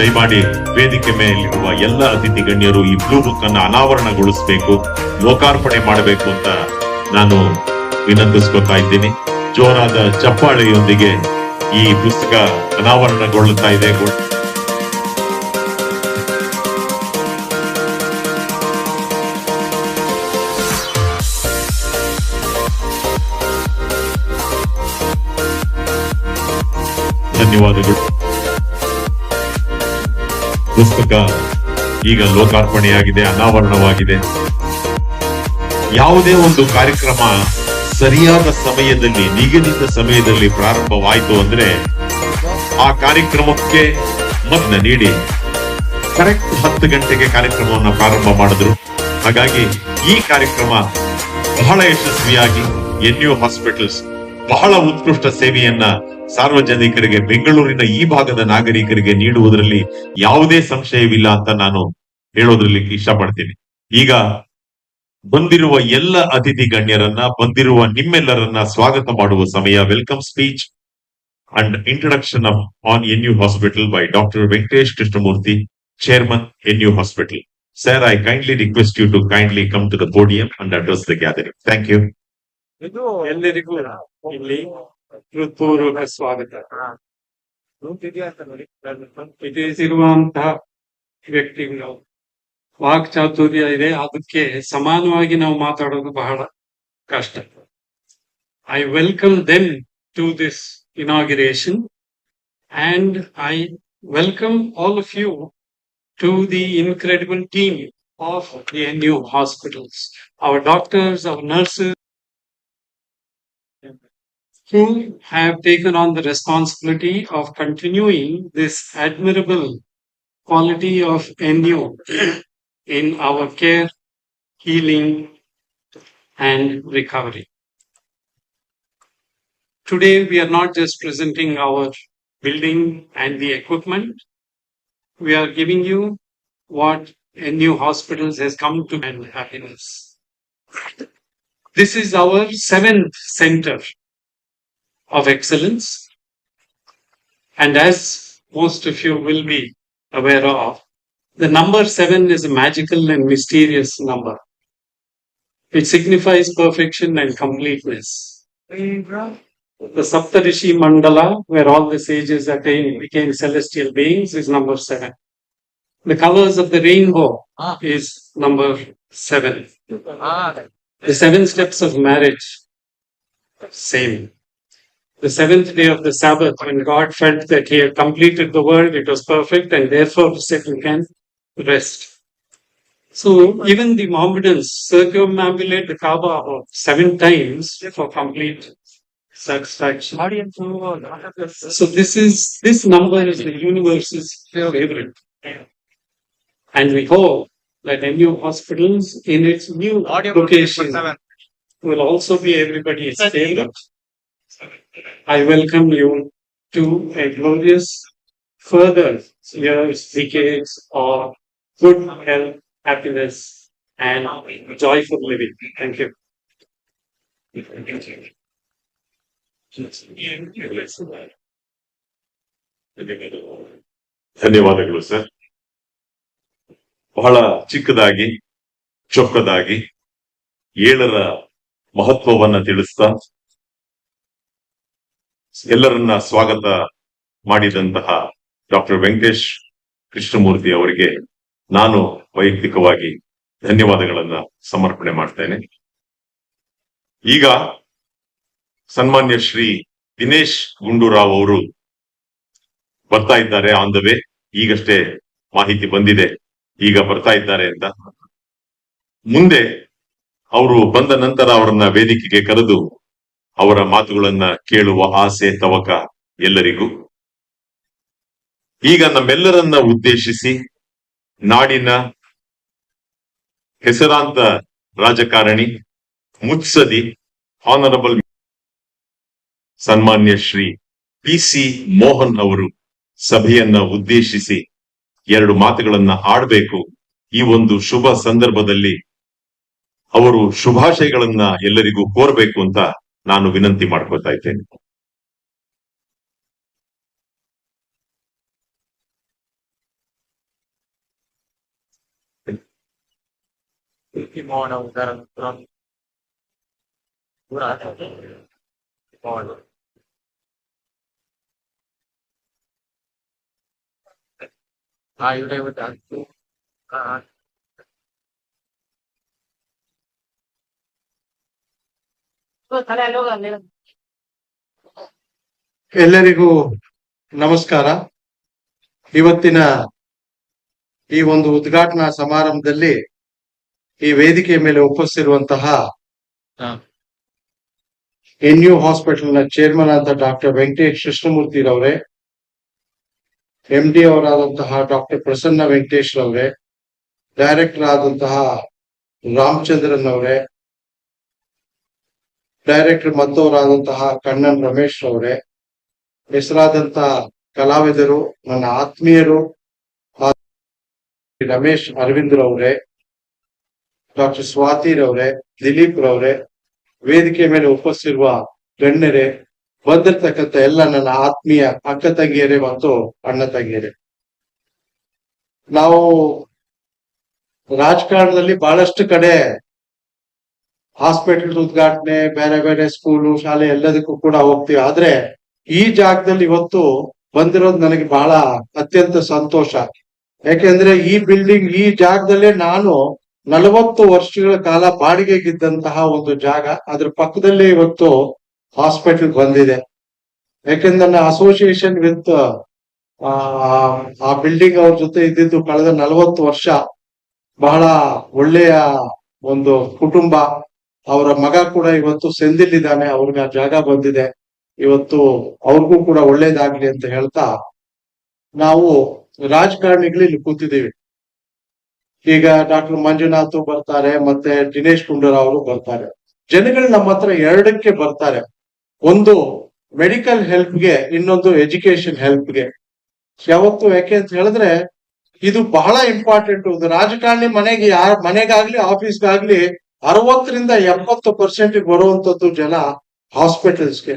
ದಯಮಾಡಿ ವೇದಿಕೆ ಮೇಲಿರುವ ಎಲ್ಲ ಅತಿಥಿ ಗಣ್ಯರು ಈ ಬ್ಲೂ ಬುಕ್ ಅನ್ನ ಅನಾವರಣಗೊಳಿಸಬೇಕು, ಲೋಕಾರ್ಪಣೆ ಮಾಡಬೇಕು ಅಂತ ನಾನು ವಿನಂತಿಸ್ಕೊತಾ ಇದ್ದೀನಿ. ಜೋರಾದ ಚಪ್ಪಾಳೆಯೊಂದಿಗೆ ಈ ಪುಸ್ತಕ ಅನಾವರಣಗೊಳ್ಳುತ್ತಾ ಇದೆ. ಧನ್ಯವಾದಗಳು. ಪುಸ್ತಕ ಈಗ ಲೋಕಾರ್ಪಣೆಯಾಗಿದೆ, ಅನಾವರಣವಾಗಿದೆ. ಯಾವುದೇ ಒಂದು ಕಾರ್ಯಕ್ರಮ ಸರಿಯಾದ ಸಮಯದಲ್ಲಿ, ನಿಗದಿತ ಸಮಯದಲ್ಲಿ ಪ್ರಾರಂಭವಾಯಿತು ಅಂದ್ರೆ ಆ ಕಾರ್ಯಕ್ರಮಕ್ಕೆ ಮನ್ನ ನೀಡಿ ಕರೆಕ್ಟ್ 10 ಗಂಟೆಗೆ ಕಾರ್ಯಕ್ರಮವನ್ನು ಪ್ರಾರಂಭ ಮಾಡಿದ್ರು. ಹಾಗಾಗಿ ಈ ಕಾರ್ಯಕ್ರಮ ಬಹಳ ಯಶಸ್ವಿಯಾಗಿ NU ಹಾಸ್ಪಿಟಲ್ಸ್ ಬಹಳ ಉತ್ಕೃಷ್ಟ ಸೇವೆಯನ್ನ ಸಾರ್ವಜನಿಕರಿಗೆ, ಬೆಂಗಳೂರಿನ ಈ ಭಾಗದ ನಾಗರಿಕರಿಗೆ ನೀಡುವುದರಲ್ಲಿ ಯಾವುದೇ ಸಂಶಯವಿಲ್ಲ ಅಂತ ನಾನು ಹೇಳೋದ್ರಲ್ಲಿ ಇಷ್ಟಪಡ್ತೀನಿ. ಈಗ ಬಂದಿರುವ ಎಲ್ಲ ಅತಿಥಿ ಗಣ್ಯರನ್ನ, ಬಂದಿರುವ ನಿಮ್ಮೆಲ್ಲರನ್ನ ಸ್ವಾಗತ ಮಾಡುವ ಸಮಯ. Welcome speech and introduction on NU hospital by doctor Venkatesh Krishnamurthy, chairman NU hospital. Sir, I kindly request you to kindly come to the podium and address the gathering. Thank you. ಎಲ್ಲರಿಗೂ ಇಲ್ಲಿ ಹೃತ್ಪೂರ್ವಕ ಸ್ವಾಗತ. ಇರುವಂತಹ ವ್ಯಕ್ತಿಗಳು ವಾಕ್ ಚಾತುರ್ಯ ಇದೆ, ಅದಕ್ಕೆ ಸಮಾನವಾಗಿ ನಾವು ಮಾತಾಡೋದು ಬಹಳ ಕಷ್ಟ. I welcome them to this inauguration and I welcome all of you to the incredible team of the NU hospitals, our doctors, our nurses, who have taken on the responsibility of continuing this admirable quality of NU in our care, healing, and recovery. Today, we are not just presenting our building and the equipment. We are giving you what NU Hospitals has come to and happiness. This is our 7th center of excellence. And as most of you will be aware of, the number 7 is a magical and mysterious number. It signifies perfection and completeness. The Saptarishi Mandala, where all the sages became celestial beings, is number 7. The colors of the rainbow is number 7. The 7 steps of marriage, same. The 7th day of the Sabbath, when God felt that He had completed the world, it was perfect, and therefore said you can rest. So even the Mohammedans circumambulate the Kaaba 7 times for complete satisfaction. So this number is the universe's favorite. And we hope that NU hospitals in its new location will also be everybody's favorite. I welcome you to a glorious further years, decades of good health, happiness, and joyful living. Thank you. ಧನ್ಯವಾದಗಳು sir. ಬಹಳ ಚಿಕ್ಕದಾಗಿ, ಚೊಕ್ಕದಾಗಿ 7ರ ಮಹತ್ವವನ್ನ ತಿಳಿಸ್ತಾ ಎಲ್ಲರನ್ನ ಸ್ವಾಗತ ಮಾಡಿದಂತಹ doctor Venkatesh Krishnamurthy ಅವರಿಗೆ ನಾನು ವೈಯಕ್ತಿಕವಾಗಿ ಧನ್ಯವಾದಗಳನ್ನ ಸಮರ್ಪಣೆ ಮಾಡ್ತೇನೆ. ಈಗ ಸನ್ಮಾನ್ಯ ಶ್ರೀ ದಿನೇಶ್ ಗುಂಡೂರಾವ್ ಅವರು ಬರ್ತಾ ಇದ್ದಾರೆ. ಆನ್ ದ ವೇ, ಈಗಷ್ಟೇ ಮಾಹಿತಿ ಬಂದಿದೆ, ಈಗ ಬರ್ತಾ ಇದ್ದಾರೆ ಅಂತ. ಮುಂದೆ ಅವರು ಬಂದ ನಂತರ ಅವರನ್ನ ವೇದಿಕೆಗೆ ಕರೆದು ಅವರ ಮಾತುಗಳನ್ನ ಕೇಳುವ ಆಸೆ, ತವಕ ಎಲ್ಲರಿಗೂ. ಈಗ ನಮ್ಮೆಲ್ಲರನ್ನ ಉದ್ದೇಶಿಸಿ ನಾಡಿನ ಹೆಸರಾಂತ ರಾಜಕಾರಣಿ, ಮುತ್ಸದಿ, ಆನರಬಲ್ ಸನ್ಮಾನ್ಯ ಶ್ರೀ PC ಮೋಹನ್ ಅವರು ಸಭೆಯನ್ನ ಉದ್ದೇಶಿಸಿ 2 ಮಾತುಗಳನ್ನ ಆಡಬೇಕು. ಈ ಒಂದು ಶುಭ ಸಂದರ್ಭದಲ್ಲಿ ಅವರು ಶುಭಾಶಯಗಳನ್ನ ಎಲ್ಲರಿಗೂ ಕೋರಬೇಕು ಅಂತ ನಾನು ವಿನಂತಿ ಮಾಡ್ಕೊತಾ ಇದ್ದೇನೆ. Kimono from Kimono. Are you there with that? ಎಲ್ಲರಿಗೂ ನಮಸ್ಕಾರ. ಇವತ್ತಿನ ಈ ಒಂದು ಉದ್ಘಾಟನಾ ಸಮಾರಂಭದಲ್ಲಿ ಈ ವೇದಿಕೆಯ ಮೇಲೆ ಉಪಸ್ಥಿರುವಂತಹ NU ಹಾಸ್ಪಿಟಲ್ ನ ಚೇರ್ಮನ್ ಆದ ಡಾಕ್ಟರ್ ವೆಂಕಟೇಶ್ ಕೃಷ್ಣಮೂರ್ತಿ ರವರೇ, MD ಅವರಾದಂತಹ ಡಾಕ್ಟರ್ ಪ್ರಸನ್ನ ವೆಂಕಟೇಶ್ ರವರೇ, ಡೈರೆಕ್ಟರ್ ಆದಂತಹ ರಾಮಚಂದ್ರನ್ ಅವರೇ, ಡೈರೆಕ್ಟರ್ ಮತ್ತವರಾದಂತಹ ಕಣ್ಣನ್ ರಮೇಶ್ ರವರೇ, ಹೆಸರಾದಂತ ಕಲಾವಿದರು, ನನ್ನ ಆತ್ಮೀಯರು ರಮೇಶ್ ಅರವಿಂದ್ ರವರೇ, ಡಾಕ್ಟರ್ ಸ್ವಾತಿ ರವರೇ, ದಿಲೀಪ್ ರವರೇ, ವೇದಿಕೆ ಮೇಲೆ ಉಪಸ್ಥಿರುವ ಗಣ್ಯರೇ, ಬಂದಿರ್ತಕ್ಕಂಥ ಎಲ್ಲ ನನ್ನ ಆತ್ಮೀಯ ಅಕ್ಕ ತಂಗಿಯರೇ ಮತ್ತು ಅಣ್ಣ ತಂಗಿಯರೇ, ನಾವು ರಾಜಕಾರಣದಲ್ಲಿ ಬಹಳಷ್ಟು ಕಡೆ ಹಾಸ್ಪಿಟಲ್ ಉದ್ಘಾಟನೆ, ಬೇರೆ ಬೇರೆ ಸ್ಕೂಲು ಶಾಲೆ ಎಲ್ಲದಕ್ಕೂ ಕೂಡ ಹೋಗ್ತೀವಿ. ಆದ್ರೆ ಈ ಜಾಗದಲ್ಲಿ ಇವತ್ತು ಬಂದಿರೋದು ನನಗೆ ಬಹಳ ಅತ್ಯಂತ ಸಂತೋಷ. ಯಾಕೆಂದ್ರೆ ಈ ಬಿಲ್ಡಿಂಗ್, ಈ ಜಾಗದಲ್ಲೇ ನಾನು 40 ವರ್ಷಗಳ ಕಾಲ ಬಾಡಿಗೆಗಿದ್ದಂತಹ ಒಂದು ಜಾಗ. ಅದ್ರ ಪಕ್ಕದಲ್ಲೇ ಇವತ್ತು ಹಾಸ್ಪಿಟಲ್ ಬಂದಿದೆ. ಯಾಕೆಂದ್ರೆ ನನ್ನ ಅಸೋಸಿಯೇಷನ್ ವಿತ್ ಆ ಬಿಲ್ಡಿಂಗ್ ಅವ್ರ ಜೊತೆ ಇದ್ದಿದ್ದು ಕಳೆದ 40 ವರ್ಷ. ಬಹಳ ಒಳ್ಳೆಯ ಒಂದು ಕುಟುಂಬ. ಅವರ ಮಗ ಕೂಡ ಇವತ್ತು ಸೆಂದಿಲ್ಲಿದ್ದಾನೆ, ಅವ್ರಿಗೆ ಆ ಜಾಗ ಬಂದಿದೆ. ಇವತ್ತು ಅವ್ರಿಗೂ ಕೂಡ ಒಳ್ಳೇದಾಗ್ಲಿ ಅಂತ ಹೇಳ್ತಾ, ನಾವು ರಾಜಕಾರಣಿಗಳು ಇಲ್ಲಿ ಕೂತಿದ್ದೀವಿ. ಈಗ ಡಾಕ್ಟರ್ ಮಂಜುನಾಥ್ ಬರ್ತಾರೆ, ಮತ್ತೆ ದಿನೇಶ್ ಗುಂಡೂರಾವ್ ಅವರು ಬರ್ತಾರೆ. ಜನಗಳು ನಮ್ಮ ಹತ್ರ ಎರಡಕ್ಕೆ ಬರ್ತಾರೆ, ಒಂದು ಮೆಡಿಕಲ್ ಹೆಲ್ಪ್ಗೆ, ಇನ್ನೊಂದು ಎಜುಕೇಶನ್ ಹೆಲ್ಪ್ಗೆ. ಯಾವತ್ತು ಯಾಕೆ ಅಂತ ಹೇಳಿದ್ರೆ ಇದು ಬಹಳ ಇಂಪಾರ್ಟೆಂಟ್. ಒಂದು ರಾಜಕಾರಣಿ ಮನೆಗಾಗ್ಲಿ ಆಫೀಸ್ಗಾಗ್ಲಿ 60-70% ಬರುವಂತದ್ದು ಜನ ಹಾಸ್ಪಿಟಲ್ಸ್ಗೆ.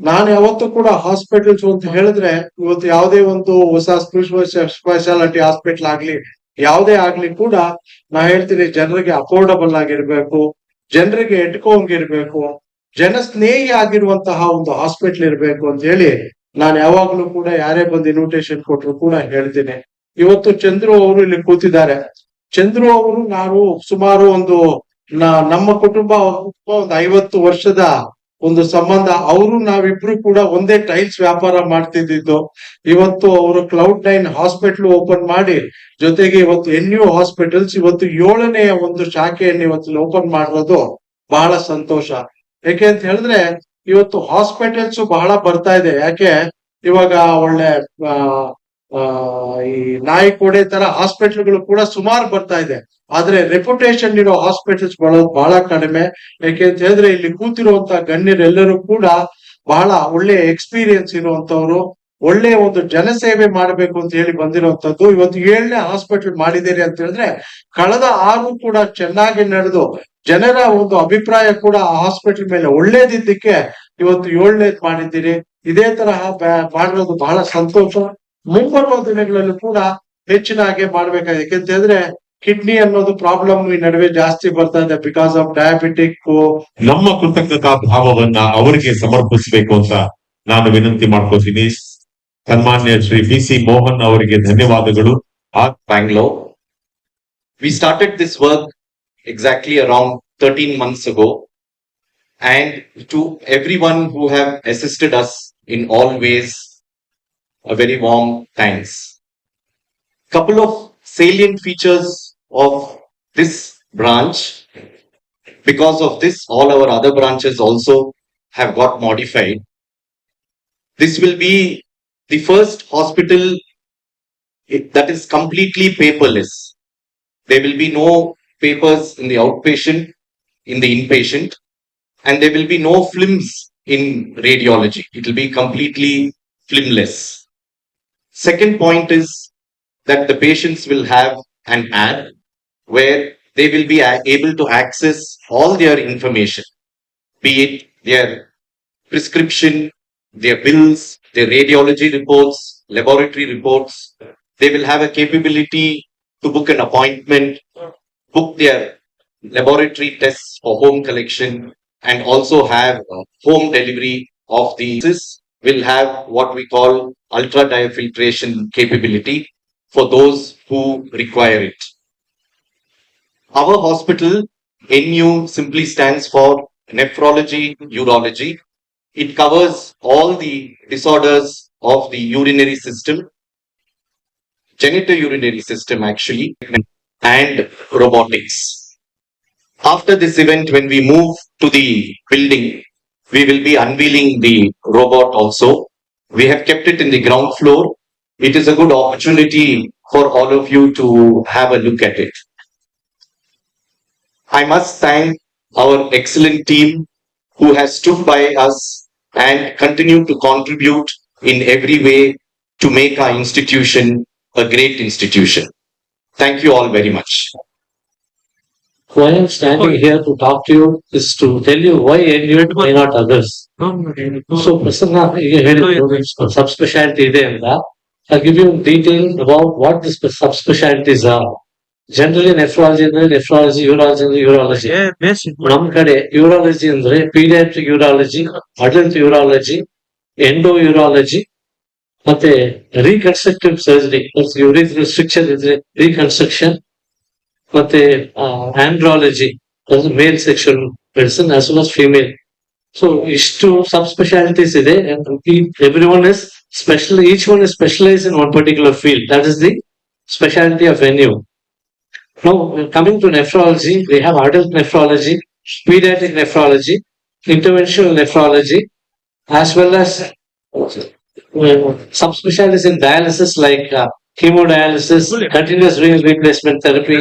ನಾನು ಯಾವತ್ತೂ ಕೂಡ ಹಾಸ್ಪಿಟಲ್ಸ್ ಅಂತ ಹೇಳಿದ್ರೆ, ಇವತ್ತು ಯಾವುದೇ ಒಂದು ಹೊಸ ಸ್ಪೆಷಾಲಿಟಿ ಹಾಸ್ಪಿಟಲ್ ಆಗ್ಲಿ, ಯಾವುದೇ ಆಗ್ಲಿ ಕೂಡ ನಾ ಹೇಳ್ತೀನಿ, ಜನರಿಗೆ ಅಫೋರ್ಡಬಲ್ ಆಗಿರ್ಬೇಕು, ಜನರಿಗೆ ಎಟ್ಕೊಂಗಿರ್ಬೇಕು, ಜನಸ್ನೇಹಿ ಆಗಿರುವಂತಹ ಒಂದು ಹಾಸ್ಪಿಟಲ್ ಇರ್ಬೇಕು ಅಂತ ಹೇಳಿ ನಾನು ಯಾವಾಗ್ಲೂ ಕೂಡ ಯಾರೇ ಬಂದು ಇನ್ವಿಟೇಷನ್ ಕೊಟ್ರು ಕೂಡ ಹೇಳ್ತೀನಿ. ಇವತ್ತು ಚಂದ್ರು ಅವರು ಇಲ್ಲಿ ಕೂತಿದ್ದಾರೆ. ಚಂದ್ರು ಅವರು ನಾನು ಸುಮಾರು ನಮ್ಮ ಕುಟುಂಬ ಒಂದು 50 ವರ್ಷದ ಒಂದು ಸಂಬಂಧ. ಅವರು ನಾವಿಬ್ರು ಕೂಡ ಒಂದೇ ಟೈಲ್ಸ್ ವ್ಯಾಪಾರ ಮಾಡ್ತಿದ್ದು. ಇವತ್ತು ಅವರು Cloud9 ಹಾಸ್ಪಿಟಲ್ ಓಪನ್ ಮಾಡಿ, ಜೊತೆಗೆ ಇವತ್ತು NU ಹಾಸ್ಪಿಟಲ್ಸ್ ಇವತ್ತು 7ನೇ ಒಂದು ಶಾಖೆಯನ್ನು ಇವತ್ತು ಓಪನ್ ಮಾಡಿರೋದು ಬಹಳ ಸಂತೋಷ. ಯಾಕೆ ಅಂತ ಹೇಳಿದ್ರೆ ಇವತ್ತು ಹಾಸ್ಪಿಟಲ್ಸ್ ಬಹಳ ಬರ್ತಾ ಇದೆ. ಯಾಕೆ ಇವಾಗ ಒಳ್ಳೆ ಈ ನಾಯಿಕೋಡೆ ತರ ಹಾಸ್ಪಿಟಲ್ಗಳು ಕೂಡ ಸುಮಾರು ಬರ್ತಾ ಇದೆ. ಆದ್ರೆ ರೆಪ್ಯುಟೇಷನ್ ಇರೋ ಹಾಸ್ಪಿಟಲ್ಸ್ ಬಹಳ ಕಡಿಮೆ. ಯಾಕೆ ಅಂತ ಹೇಳಿದ್ರೆ ಇಲ್ಲಿ ಕೂತಿರುವಂತ ಗಣ್ಯರೆಲ್ಲರೂ ಕೂಡ ಬಹಳ ಒಳ್ಳೆ ಎಕ್ಸ್ಪೀರಿಯನ್ಸ್ ಇರುವಂತವ್ರು, ಒಳ್ಳೆ ಒಂದು ಜನಸೇವೆ ಮಾಡಬೇಕು ಅಂತ ಹೇಳಿ ಬಂದಿರುವಂತದ್ದು. ಇವತ್ತು 7ನೇ ಹಾಸ್ಪಿಟಲ್ ಮಾಡಿದ್ದೀರಿ ಅಂತ ಹೇಳಿದ್ರೆ, ಕಳೆದ 6 ಕೂಡ ಚೆನ್ನಾಗಿ ನಡೆದು ಜನರ ಒಂದು ಅಭಿಪ್ರಾಯ ಕೂಡ ಆ ಹಾಸ್ಪಿಟಲ್ ಮೇಲೆ ಒಳ್ಳೇದಿದ್ದಕ್ಕೆ ಇವತ್ತು 7ನೇದ್ ಮಾಡಿದ್ದೀರಿ. ಇದೇ ತರಹ ಮಾಡಿರೋದು ಬಹಳ ಸಂತೋಷ. ಮುಂಬರುವ ದಿನಗಳಲ್ಲೂ ಕೂಡ ಹೆಚ್ಚಿನಾಗೆ ಮಾಡ್ಬೇಕಾಗಿದೆ. ಯಾಕೆಂತ ಹೇಳಿದ್ರೆ ಕಿಡ್ನಿ ಅನ್ನೋದು ಪ್ರಾಬ್ಲಮ್ ಈ ನಡುವೆ ಜಾಸ್ತಿ ಬರ್ತಾ ಇದೆ, ಬಿಕಾಸ್ ಆಫ್ ಡಯಾಬಿಟಿಕ್. ನಮ್ಮ ಕೃತಜ್ಞತಾ ಭಾವವನ್ನ ಅವರಿಗೆ ಸಮರ್ಪಿಸಬೇಕು ಅಂತ ನಾನು ವಿನಂತಿ ಮಾಡ್ಕೋತೀನಿ. ಸನ್ಮಾನ್ಯ ಶ್ರೀ PC ಮೋಹನ್ ಅವರಿಗೆ ಧನ್ಯವಾದಗಳು. Bangalore. We started this work exactly around 13 months ago, and to everyone who have assisted us in all ways, a very warm thanks. Couple of salient features of this branch. Because of this, all our other branches also have got modified. This will be the first hospital that is completely paperless. There will be no papers in the outpatient, in the inpatient, and there will be no films in radiology. It will be completely filmless. Second point is that the patients will have an app where they will be able to access all their information, be it their prescription, their bills, their radiology reports, laboratory reports. They will have a capability to book an appointment, book their laboratory tests for home collection, and also have home delivery of these, will have what we call ultra diafiltration capability for those who require it. Our hospital, NU, simply stands for nephrology urology. It covers all the disorders of the urinary system, genitourinary system actually, and robotics. After this event, when we move to the building, we will be unveiling the robot also. We have kept it in the ground floor. It is a good opportunity for all of you to have a look at it. I must thank our excellent team who has stood by us and continue to contribute in every way to make our institution a great institution. Thank you all very much. Why I'm standing here to talk to you is to tell you why NU why not others. So Prasanna ಈಗ ಹೇಳಿದ್ರು subspecialty ಇದೆ ಅಂತ. I'll give you detail about what the subspecialties are. Generally nephrology ಅಂದ್ರೆ nephrology, urology ಅಂದ್ರೆ urology. ನಮ್ ಕಡೆ urology ಅಂದ್ರೆ pediatric urology, adult urology, endo urology, ಮತ್ತೆ reconstructive surgery, urine restriction ಇದ್ರೆ reconstruction, ಮತ್ತೆ andrology, male sexual medicine as well as female. So ಇಷ್ಟು ಸಬ್ specialities ಇದೆ. Everyone is special, each one is specialized in one particular field. That is the specialty of NU. Now coming to nephrology, we have adult nephrology, pediatric nephrology, interventional nephrology, as well as subspecialties in dialysis like hemodialysis, continuous renal replacement therapy,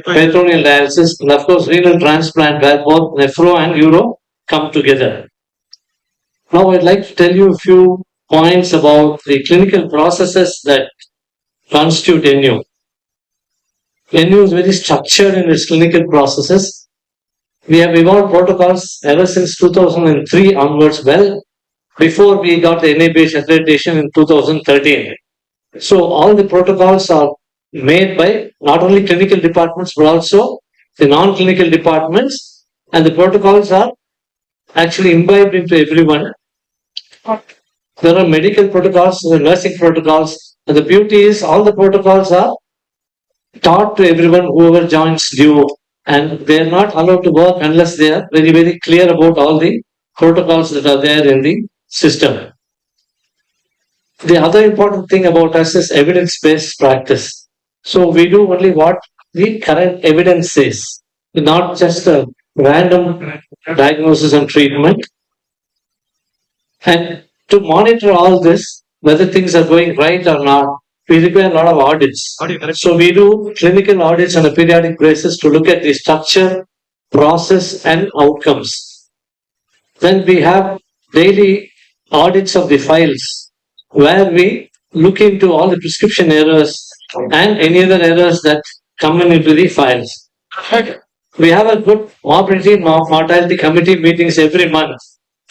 peritoneal dialysis, and of course renal transplant, where both nephro and uro come together. Now I'd like to tell you a few points about the clinical processes that constitute NU. NU is very structured in its clinical processes. We have evolved protocols ever since 2003 onwards, well before we got the NABH accreditation in 2013. So all the protocols are made by not only clinical departments but also the non-clinical departments, and the protocols are actually imbibed into everyone. There are medical protocols, there are nursing protocols, and the beauty is all the protocols are taught to everyone whoever joins due, and they are not allowed to work unless they are very, very clear about all the protocols that are there in the system. The other important thing about us is evidence-based practice. So we do only what the current evidence says, not just a random diagnosis and treatment. And to monitor all this, whether things are going right or not, we require a lot of audits. So we do clinical audits on a periodic basis to look at the structure, process, and outcomes. Then we have daily audits of the files, where we look into all the prescription errors and any other errors that come into the files. We have a good morbidity and mortality committee meetings every month,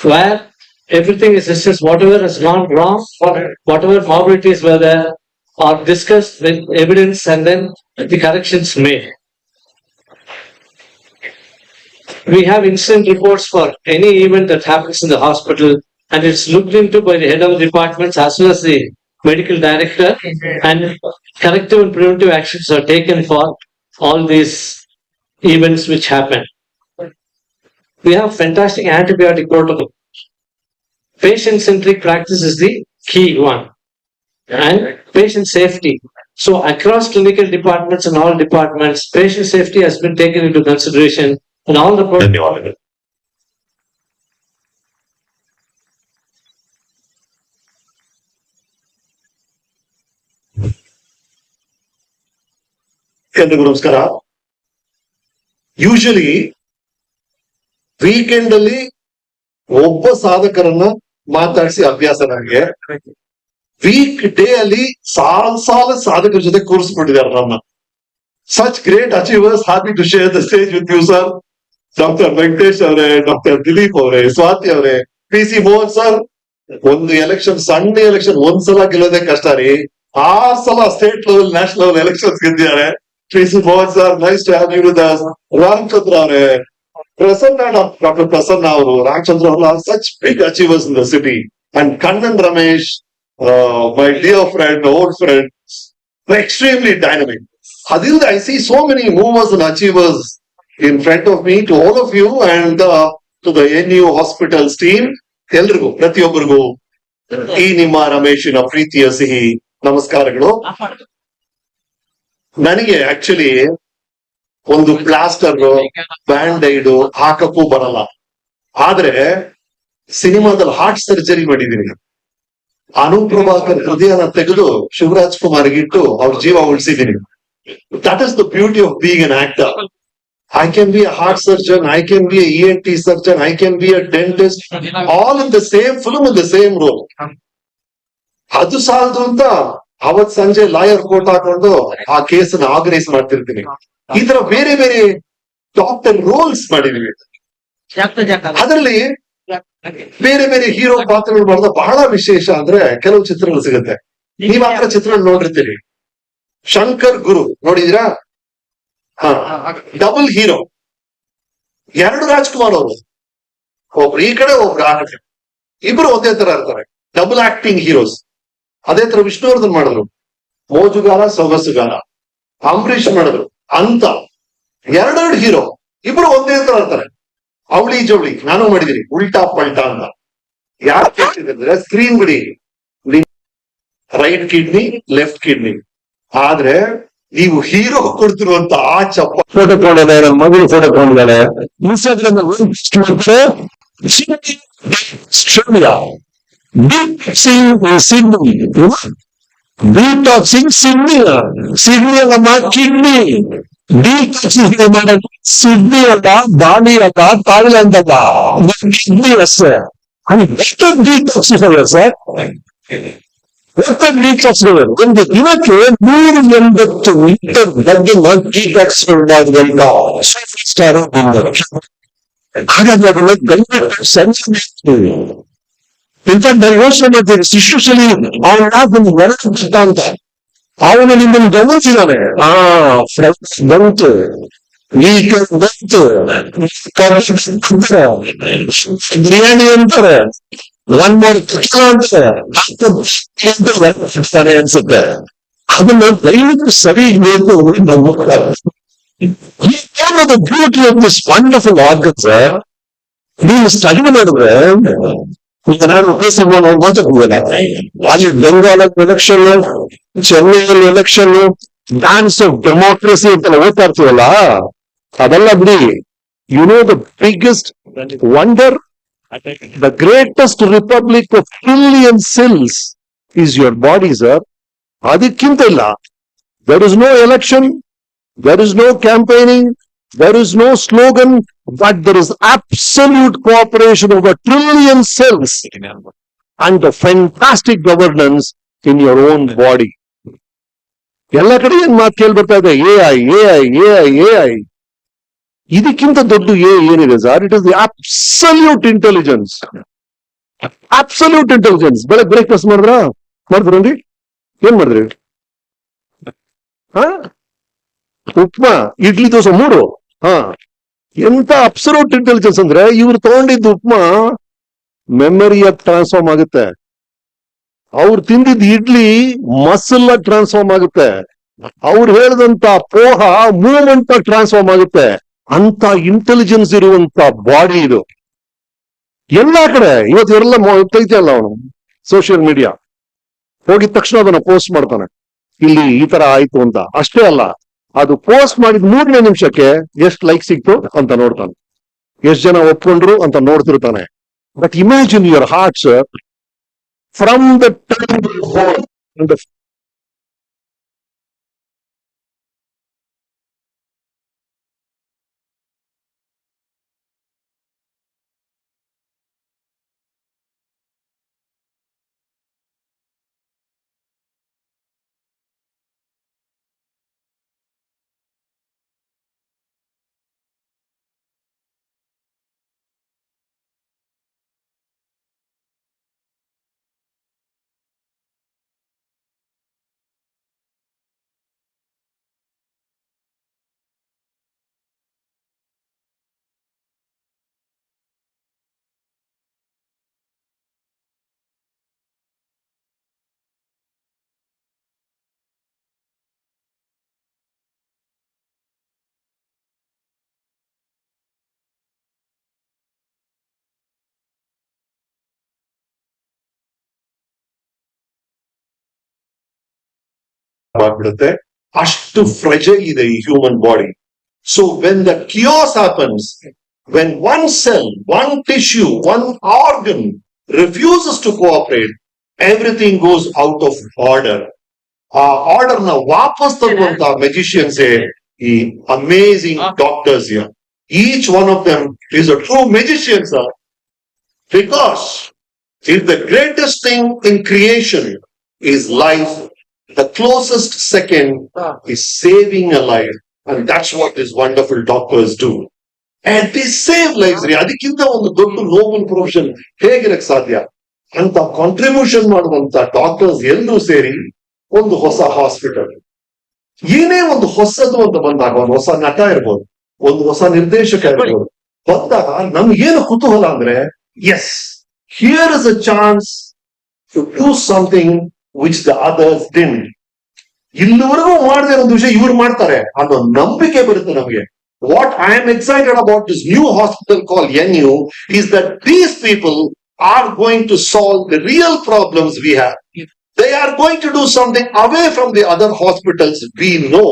where everything is discussed, whatever has gone wrong, or whatever morbidities were there, are discussed with evidence and then the corrections made. We have incident reports for any event that happens in the hospital, and it's looked into by the head of the departments as well as the medical director, and corrective and preventive actions are taken for all these events which happen. We have fantastic antibiotic protocol. Patient-centric practice is the key one, and patient safety. So across clinical departments and all departments, patient safety has been taken into consideration, and all the ಎಲ್ರಿಗೂ ನಮಸ್ಕಾರ. Usually weekend ಅಲ್ಲಿ ಒಬ್ಬ ಸಾಧಕರನ್ನ ಮಾತಾಡಿಸಿ ಅಭ್ಯಾಸ ನನಗೆ. Weak day ಅಲ್ಲಿ ಸಾಲ ಸಾಧಕರ ಜೊತೆ ಕೂರಿಸ್ಬಿಟ್ಟಿದ್ದಾರೆ ನನ್ನ. Such great achievers, happy to share the stage with you sir. Doctor Venkatesh ಅವರೇ, ಡಾಕ್ಟರ್ ದಿಲೀಪ್ ಅವರೇ, ಸ್ವಾತಿ ಅವರೇ, PC ಮೋಹನ್ ಸರ್. ಒಂದು ಎಲೆಕ್ಷನ್, ಸಣ್ಣ ಎಲೆಕ್ಷನ್ ಒಂದ್ಸಲ ಗೆಲ್ಲೋದೇ ಕಷ್ಟ ರೀ. 6 ಸಲ state level, national level elections ಗೆದ್ದಿದ್ದಾರೆ. Tracy Boyd sir, nice to have you with us. Ramchandra avare, Prasanna, Dr. Prasanna avaru, Ramchandra avaru are such big achievers in the city. And Kannan Ramesh, my dear friend, old friend, extremely dynamic. Adil, I see so many movers and achievers in front of me. To all of you and to the NU Hospitals team, ಎಲ್ರಿಗೂ ಪ್ರತಿಯೊಬ್ಬರಿಗೂ ಈ ನಿಮ್ಮ ರಮೇಶಿನ ಪ್ರೀತಿಯ ಸಿಹಿ ನಮಸ್ಕಾರಗಳು. ನನಗೆ actually ಒಂದು plaster ಬ್ಯಾಂಡೈಡ್ ಹಾಕಕ್ಕೂ ಬರಲ್ಲ. ಆದ್ರೆ ಸಿನಿಮಾದಲ್ಲಿ ಹಾರ್ಟ್ ಸರ್ಜರಿ ಮಾಡಿದೀನಿ. ಅನೂಪ್ ಪ್ರಭಾಕರ್ ಹೃದಯನ ತೆಗೆದು ಶಿವರಾಜ್ ಕುಮಾರ್ ಇಟ್ಟು ಅವ್ರ ಜೀವ ಉಳಿಸಿದೀನಿ. That is the beauty of being an actor. I can be a heart surgeon, I can be a ENT surgeon, I can be a dentist, all in the same film, in the same role. ಅದು ಸಾಲದು ಅಂತ ಅವತ್ ಸಂಜೆ lawyer coat ಹಾಕೊಂಡು ಆ ಕೇಸನ್ನ organise ಮಾಡ್ತಿರ್ತೀನಿ. ಈ ತರ ಬೇರೆ ಬೇರೆ ಡಾಕ್ಟರ್ ರೋಲ್ಸ್ ಮಾಡಿದೀವಿ. ಅದರಲ್ಲಿ ಬೇರೆ ಬೇರೆ ಹೀರೋ ಪಾತ್ರಗಳು ಮಾಡಿದ ಬಹಳ ವಿಶೇಷ ಅಂದ್ರೆ ಕೆಲವು ಚಿತ್ರಗಳು ಸಿಗುತ್ತೆ. ನೀವ್ ಆ ತರ ಚಿತ್ರ ನೋಡಿರ್ತೀರಿ. ಶಂಕರ್ ಗುರು ನೋಡಿದೀರಾ? ಹಾ, ಡಬಲ್ ಹೀರೋ, ಎರಡು ರಾಜ್ಕುಮಾರ್ ಅವರು, ಒಬ್ರು ಈ ಕಡೆ ಒಬ್ರು ಆ ಕಡೆ, ಇಬ್ರು ಒಂದೇ ತರ ಇರ್ತಾರೆ. Double acting heroes. ಅದೇ ತರ ವಿಷ್ಣುವರ್ಧನ್ ಮಾಡಿದ್ರು, ಮೋಜುಗಾರ ಸೊಗಸುಗಾರ. ಅಂಬರೀಷ್ ಮಾಡಿದ್ರು ಅಂತ, ಎರಡೆರಡು ಹೀರೋ, ಇಬ್ರು ಒಂದೇ ತರ ಇರ್ತಾರೆ. ಅವಳಿ ಜವಳಿ ನಾನು ಮಾಡಿದೀನಿ, ಉಲ್ಟಾ ಪಲ್ಟಾ ಅಂತ. ಯಾರು ಕೇಳ್ತಿದ್ರೆ ಸ್ಕ್ರೀನ್ ಬಿಡಿ, ರೈಟ್ ಕಿಡ್ನಿ ಲೆಫ್ಟ್ ಕಿಡ್ನಿ. ಆದ್ರೆ ನೀವು ಹೀರೋ ಕೊಡ್ತಿರುವಂತ ಆ ಚಪ್ಪ ಫೋಟೋ ಕೊಂಡಿದೆ, ನನ್ನ ಮಗಳು ಫೋಟೋ ಕೊಂಡಿದ್ದಾಳೆ ಇನ್ಸ್ಟಾಗ್ರಾಮ್ ಡಿಟಾಕ್ಸಿಂಗ್ ಸಿಡ್ನಿ ಅಲ್ಲ ಕಿಡ್ನಿ. ಡಿಟಾಕ್ಸಿಂಗ್ ಮಾಡೋದು ಸಿಡ್ನಿ ಅಲ್ಲ, ಬಾಡಿ ಅಲ್ಲ, ಥಾಯ್ಲೆಂಡ್ ಅಲ್ಲ, ಕಿಡ್ನಿ ಅಷ್ಟೇ. ಡಿಟಾಕ್ಸಿಫೈಯರ್ ಸರ್, ಒಂದು ದಿನಕ್ಕೆ 180 ಲೀಟರ್ ಬಗ್ಗೆ ಡಿಟಾಕ್ಸ್ ಮಾಡುವಂತ ಸೂಪರ್ ಸ್ಟಾರ್. ಹಾಗಾಗಿ ಅದನ್ನ ದಯವಿಟ್ಟು ಸಂಜೆ ಇನ್ಫ್ಯಾಕ್ಟ್ ನಾನು ಯೋಚನೆ ಮಾಡ್ತೀನಿ, ಶಿಶುಶಲಿ ಅವನ ಹೊರಟ ಅಂತ ಅವನು ನಿಮ್ಮನ್ನು ಗಮನಿಸಿದಾನೆ. ಫ್ರೆಂಡ್ಸ್ ಬಂತು, ವೀಕೆಂಡ್ ಬಂತು, ಬಿರಿಯಾನಿ ಅಂತಾರೆ, ಒನ್ ಮೋರ್ ಅಂತಾರೆ ಅನ್ಸುತ್ತೆ. ಅದನ್ನ ದಯವಿಟ್ಟು ಸರಿ ಬೇಕು. Beauty of this wonderful organ sir, ನೀವು ಸ್ಟಡಿ ಮಾಡಿದ್ರೆ ಈಗ ನಾನು ಅಲ್ಲಿ ಬೆಂಗಾಲ್ ಎಲೆಕ್ಷನ್, ಚೆನ್ನೈಯಲ್ಲಿ ಎಲೆಕ್ಷನ್, ಡ್ಯಾನ್ಸ್ ಆಫ್ ಡೆಮೋಕ್ರಸಿ ಅಂತ ಓದ್ತಾ ಇರ್ತೀವಲ್ಲ, ಅದೆಲ್ಲ ಬಿಡಿ. You know the biggest wonder, the greatest republic of trillion cells is your body, sir. ಅದಕ್ಕಿಂತ ಇಲ್ಲ. There is no election, there is no campaigning, there is no slogan, but there is absolute cooperation of a trillion cells and a fantastic governance in your own body. ಎಲ್ಲ ಕಡೆ ಏನ್ ಮಾತು ಕೇಳಿ ಬರ್ತಾ ಇದೆ, AI. ಇದಕ್ಕಿಂತ ದೊಡ್ಡ ಏನಿದೆ sir? It is the absolute intelligence. Absolute intelligence. ಬೆಳಗ್ಗೆ ಬ್ರೇಕ್ಫಾಸ್ಟ್ ಮಾಡಿದ್ರಿ? ಏನ್ ಮಾಡಿದ್ರಿ? ಉಪ್ಮಾ, ಇಡ್ಲಿ, ದೋಸೆ 3. ಎಂತ ಅಬ್ಸಲ್ಯೂಟ್ ಇಂಟೆಲಿಜೆನ್ಸ್ ಅಂದ್ರೆ, ಇವ್ರು ತಗೊಂಡಿದ್ದು ಉಪ್ಮಾ ಮೆಮರಿಯಾಗಿ ಟ್ರಾನ್ಸ್ಫಾರ್ಮ್ ಆಗುತ್ತೆ, ಅವ್ರು ತಿಂದಿದ್ದು ಇಡ್ಲಿ ಮಸಲ್ ಆಗಿ ಟ್ರಾನ್ಸ್ಫಾರ್ಮ್ ಆಗುತ್ತೆ, ಅವ್ರು ಹೇಳಿದಂತ ಪೋಹ ಮೂವ್ಮೆಂಟ್ ಆಗಿ ಟ್ರಾನ್ಸ್ಫಾರ್ಮ್ ಆಗುತ್ತೆ. ಅಂತ ಇಂಟೆಲಿಜೆನ್ಸ್ ಇರುವಂತ ಬಾಡಿ ಇದು. ಎಲ್ಲಾ ಕಡೆ ಇವತ್ತು ಇವರೆಲ್ಲ ಅಲ್ಲ, ಅವನು ಸೋಷಿಯಲ್ ಮೀಡಿಯಾ ಹೋಗಿದ ತಕ್ಷಣ ಅದನ್ನ ಪೋಸ್ಟ್ ಮಾಡ್ತಾನೆ, ಇಲ್ಲಿ ಈ ತರ ಆಯ್ತು ಅಂತ. ಅಷ್ಟೇ ಅಲ್ಲ, ಅದು ಪೋಸ್ಟ್ ಮಾಡಿದ 3ನೇ ನಿಮಿಷಕ್ಕೆ ಎಷ್ಟು ಲೈಕ್ ಸಿಕ್ತು ಅಂತ ನೋಡ್ತಾನೆ, ಎಷ್ಟು ಜನ ಒಪ್ಕೊಂಡ್ರು ಅಂತ ನೋಡ್ತಿರ್ತಾನೆ. But imagine your heart sir, from the ಆಗ್ಬಿಡುತ್ತೆ. ಅಷ್ಟು ಫ್ರೆಜೈಲ್ ಇದೆ ಈ human body. So when the chaos happens, when one cell, one tissue, one organ refuses to cooperate, everything goes out of order. ಆ ಆರ್ಡರ್ ನ ವಾಪಸ್ ತರುವಂತ magicians ಈ amazing doctors. Each one of them is a true magician sir, because if the greatest thing in creation is life, the closest second is saving a life, and that's what these wonderful doctors do. And they save lives. ಅದಕ್ಕಿಂತ ಒಂದು ದೊಡ್ಡ Nobel profession ಹೇಗಿರಕ್ ಸಾಧ್ಯ ಅಂತ contribution ಮಾಡುವಂತ doctors ಎಲ್ಲರೂ ಸೇರಿ ಒಂದು ಹೊಸ ಹಾಸ್ಪಿಟಲ್, ಏನೇ ಒಂದು ಹೊಸದು ಅಂತ ಬಂದಾಗ, ಒಂದು ಹೊಸ ನಟ ಇರ್ಬೋದು, ಒಂದು ಹೊಸ ನಿರ್ದೇಶಕ ಇರ್ಬೋದು, ಬಂದಾಗ ನಮ್ಗೇನು ಕುತೂಹಲ ಅಂದ್ರೆ, yes, here is a chance to do something which the others didn't. ಇಲ್ಲಿವರೆಗೂ ಮಾಡದೆ ಒಂದು ವಿಷಯ ಇವ್ರು ಮಾಡ್ತಾರೆ ಅನ್ನೋ ನಂಬಿಕೆ ಬರುತ್ತೆ ನಮಗೆ. What I am excited about this new hospital called NU is that these people are going to solve the real problems we have. They are going to do something away from the other hospitals we know.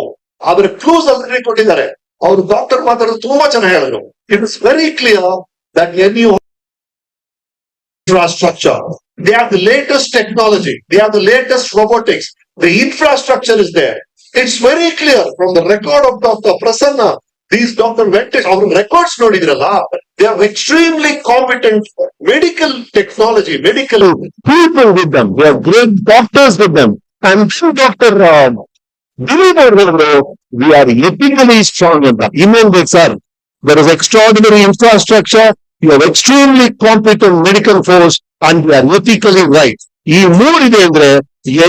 Our clues already ಕೊಟ್ಟಿದ್ದಾರೆ. ಅವರು doctor ಮಾತಾಡೋದು ತುಂಬಾ ಚೆನ್ನಾಗಿ ಹೇಳಿದ್ರು. It is very clear that NU infrastructure, they have the latest technology, they have the latest robotics, the infrastructure is there. It's very clear from the record of Dr. Prasanna. These Dr. Venkatesh, our records ನೋಡಿದ್ರಲ್ಲ, they have extremely competent medical technology, medical people with them. They have great doctors with them. And then Dr. we are ethically strong in that. Even sir, there is extraordinary infrastructure, you have extremely competent medical force, and we are ethically right. ಈ ಮೂರಿದೆ ಅಂದ್ರೆ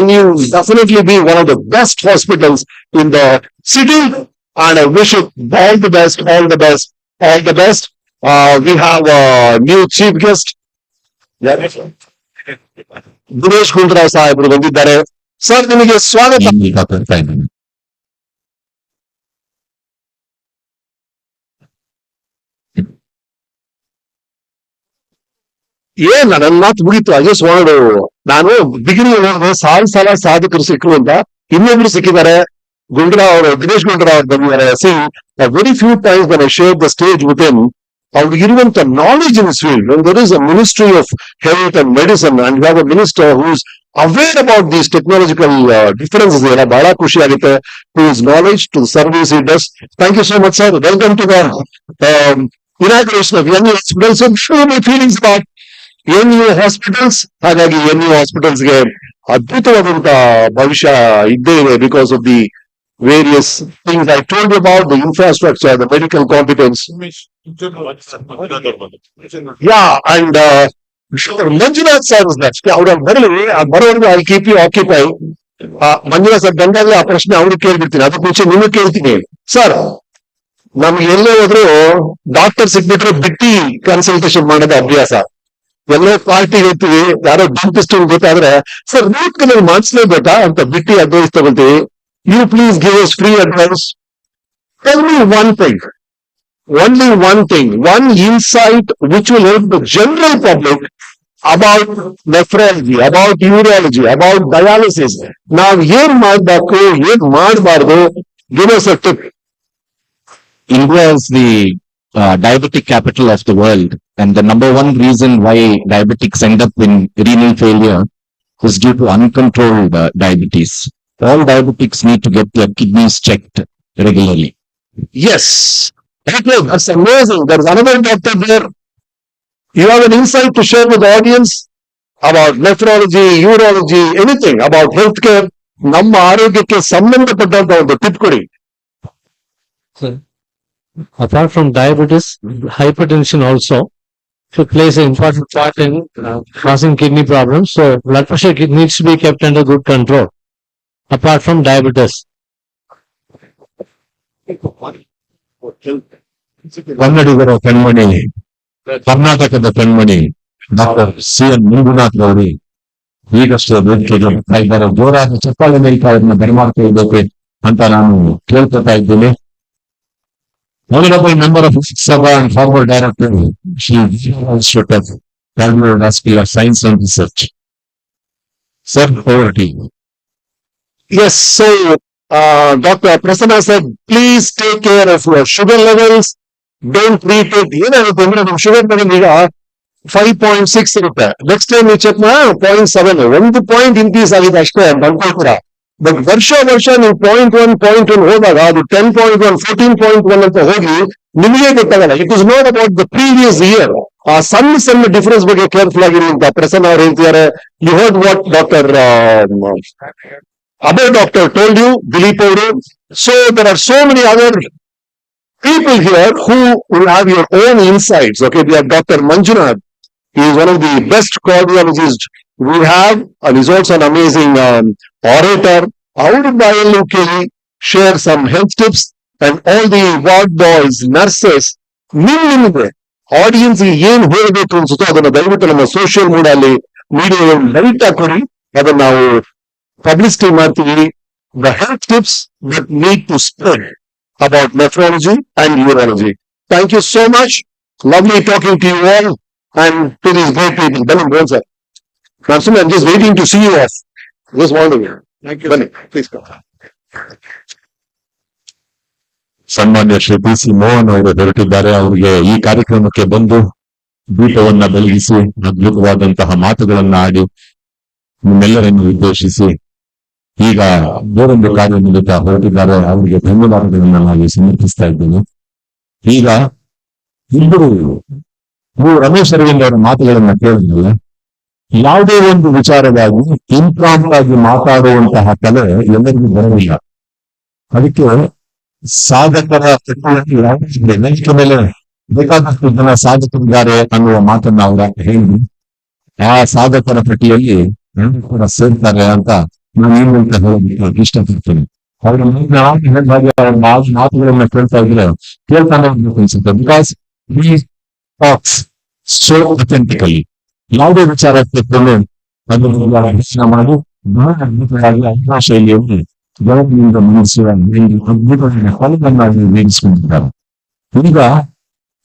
NU will definitely be one of the best hospitals in the city. And I wish it all the best, all the best, all the best. We have a new chief guest. Dinesh Gundrao ಸಾಹೇಬರು ಬಂದಿದ್ದಾರೆ. Sir, ನಿಮಗೆ ಸ್ವಾಗತ. ನನ್ನ ಮಾತು ಮುಗೀತು. I just want, ನಾನು beginning ನೋಡಿದ್ರೆ ಸಾಲ ಸಾಧಕರು ಸಿಕ್ಕರು ಅಂತ, ಇನ್ನೊಬ್ರು ಸಿಕ್ಕಿದ್ದಾರೆ. Gundrao ಅವರು, ದಿನೇಶ್ ಗುಂಡ್ರಾವ್ ಅವರು ಬಂದಿದ್ದಾರೆ. C, very few times when I shared the stage with him, ಅವ್ರಿಗೆ ಇರುವಂತ knowledge in this field. When there is a ministry of health and medicine and you have a minister who is aware about these technological differences, ಎಲ್ಲ ಬಹಳ ಖುಷಿ ಆಗುತ್ತೆ. To his knowledge, to the service he does. Thank you so much, sir. Welcome to the inauguration of NU Hospitals. So show my feelings about NU Hospitals. ಹಾಗಾಗಿ NU Hospitals ಗೆ ಅದ್ಭುತವಾದಂತ ಭವಿಷ್ಯ ಇದ್ದೇ ಇದೆ because of the various things I told you about, the infrastructure, the medical competence. Yeah, and Manjunath sir is next. ಅವ್ರ ಬರೋವರೆಗೂ I'll keep you occupied. Manjunath sir ಬಂದಾಗ ಆ ಪ್ರಶ್ನೆ ಅವ್ರಿಗೆ ಕೇಳ್ಬಿಡ್ತೀನಿ, ಅದಕ್ಕೆ ಮುಂಚೆ ನಿಮಗೆ ಕೇಳ್ತೀನಿ. ಸರ್, ನಮ್ಗೆ ಎಲ್ಲೇ ಹೋದ್ರು ಡಾಕ್ಟರ್ ಸಿಕ್ಬಿಟ್ರೆ ಬಿಟ್ಟಿ ಕನ್ಸಲ್ಟೇಷನ್ ಮಾಡೋದು ಅಭ್ಯಾಸ. ಎಲ್ಲೋ ಪಾರ್ಟಿ ಹೋಗ್ತೀವಿ, ಯಾರೋ ಡೆಂಟಿಸ್ಟ್ ಗೊತ್ತಾದ್ರೆ, ಸರ್ ರೂಟ್ ಕಲರ್ ಮಾಡಿಸ್ಲೇಬೇಕಾ ಅಂತ ಬಿಟ್ಟಿ ಅಡ್ವೈಸ್ ತಗೊಳ್ತೀವಿ. You please give us free advice. Tell me one thing, only one thing, one insight which will help the general public about nephrology, about urology, about dialysis. Now, ಏನ್ ಮಾಡ್ಬೇಕು, ಏನ್ ಮಾಡಬಾರ್ದು, give us a tip. India is the diabetic capital of the world, and the number one reason why diabetics end up in renal failure is due to uncontrolled diabetes. All diabetics need to get their kidneys checked regularly. Yes, that's amazing. There's another doctor there. You have an insight to share with the audience about nephrology, urology, anything about healthcare. ನಮ್ಮ ಆರೋಗ್ಯಕ್ಕೆ ಸಂಬಂಧಪಟ್ಟಂತ ಒಂದು tip ಕೊಡಿ. Apart from diabetes, hypertension also plays an important part in causing kidney problems. So blood pressure needs to be kept under good control. Apart from diabetes. ಕನ್ನಡಿಗರ ಕಣ್ಮಣಿ, ಕರ್ನಾಟಕದ ಕಣ್ಮಣಿ doctor CN Manjunath ಅವರು ಈಗಷ್ಟು ಇದ್ದಾರೆ. ಜೋರಾದ ಚಪ್ಪಾಳೆ ಮೇಲೆ ಅವ್ರನ್ನ ಬರಮಾಡ್ತಾ ಇದ್ದಕ್ಕೆ ಅಂತ ನಾನು ಕೇಳ್ಕೊತಾ ಇದ್ದೀನಿ. Honorable member of Sabha and former director, Institute of Cardiovascular Science and Research. Sir, over to you. Yes, so Dr. Prasanna said, please take care of your sugar levels. Don't treat it. ಏನಾಗುತ್ತೆ ಅಂದ್ರೆ ನಮ್ sugar level ಈಗ 5.6 ಇರುತ್ತೆ. Next time ನೀವು check ಮಾಡಿ 0.7 ಒಂದು point increase ಆಗಿದೆ ಅಷ್ಟೇ ಅಂತ ಅನ್ಕೊಳ್ತೀರಾ. ಬಟ್ ವರ್ಷ ನೀವು 0.1 ಹೋದಾಗ ಅದು 10.1 14.1 ಅಂತ ಹೋಗಿ ನಿಮಗೆ ಗೊತ್ತಾಗಲ್ಲ. It is not about the previous year. ಆ ಸಣ್ಣ ಡಿಫರೆನ್ಸ್ ಬಗ್ಗೆ ಕೇರ್ಫುಲ್ ಆಗಿರಿ ಅಂತ ಪ್ರಸನ್ನ ಅವ್ರು ಹೇಳ್ತಿದ್ದಾರೆ. You heard what doctor other doctor told you, Dilip Avru. So there are so many other people here who will have your own insights. Okay, we have Dr. Manjunath. He is one of the best cardiologists we have, and he's also an amazing orator. Our Bayalu Kelly share some health tips, and all the ward boys, nurses, ನಿಮ್ಗೆ audience ಏನ್ ಹೇಳಬೇಕು ಅನ್ಸುತ್ತೋ ಅದನ್ನ ದಯವಿಟ್ಟು ನಮ್ಮ social media light ಹಾಕೊಡಿ. ಅದನ್ನ ನಾವು publicity ಮಾಡ್ತೀವಿ. The health tips that need to spread about nephrology and urology. Thank you so much. Lovely talking to you all and to these great people. Bani, sir. I'm just waiting to see you off. Just wondering. Thank you. Bani, please come. ಸನ್ಮಾನ್ಯ Shri P C Mohan ಅವರು ಹೊರಟಿದ್ದಾರೆ. ಅವರಿಗೆ ಈ ಕಾರ್ಯಕ್ರಮಕ್ಕೆ ಬಂದು ದೀಪವನ್ನ ಬೆಳಗಿಸಿ ಅದ್ಭುತವಾದಂತಹ ಮಾತುಗಳನ್ನ ಆಡಿ ನಿಮ್ಮೆಲ್ಲರನ್ನು ಉದ್ದೇಶಿಸಿ ಈಗ ಬೇರೊಂದು ಕಾರ್ಯನಿರತ ಹೊರಟಿದ್ದಾರೆ. ಅವರಿಗೆ ಧನ್ಯವಾದಗಳನ್ನ ನಾವು ಸಮರ್ಪಿಸ್ತಾ ಇದ್ದೇನೆ. ಈಗ ಇಬ್ಬರು ನೀವು ರಮೇಶ್ ಅರವಿಂದ್ ಅವರ ಮಾತುಗಳನ್ನ ಕೇಳಿದ್ರೆ ಯಾವುದೇ ಒಂದು ವಿಚಾರವಾಗಿ ಇಂಪ್ರಾಂಪ್ಟ್ ಆಗಿ ಮಾತಾಡುವಂತಹ ಕಲೆ ಎಲ್ಲರಿಗೂ ಬರಲಿಲ್ಲ. ಅದಕ್ಕೆ ಸಾಧಕರ ವೇದಿಕೆ ಮೇಲೆ ಬೇಕಾದಷ್ಟು ಜನ ಸಾಧಕರಿದ್ದಾರೆ ಅನ್ನುವ ಮಾತನ್ನ ಅವರ ಹೇಳಿ ಆ ಸಾಧಕರ ಪಟ್ಟಿಯಲ್ಲಿ ಕೂಡ ಸೇರ್ತಾರೆ ಅಂತ ನಾನು ಈ ಮೂಲಕ ಹೇಳೋದಕ್ಕೆ ಇಷ್ಟಪಡ್ತೇನೆ. ಅವ್ರ ಮಾತುಗಳನ್ನ ಕೇಳ್ತಾ ಇದ್ರೆ ಕೇಳ್ತಾನೆ ಹೋಗ್ಬೇಕು ಅನ್ಸುತ್ತೆ. ಬಿಕಾಸ್ ಈ ಟಾಕ್ಸ್ ಸೋ ಅಥೆಂಟಿಕಲಿ ಯಾವುದೇ ವಿಚಾರ ಕ್ಷೇತ್ರದಲ್ಲಿ ಅದನ್ನು ಯೋಚನೆ ಮಾಡಿ ಬಹಳ ಅದ್ಭುತವಾಗಿ ಅಂತಹ ಶೈಲಿಯಲ್ಲಿ ಜನರಿಂದ ಮುಗಿಸುವ ಅದ್ಭುತವಾದ ಫಲವನ್ನಾಗಿ ನೀಡಿಸಿಕೊಂಡಿದ್ದಾರೆ. ಈಗ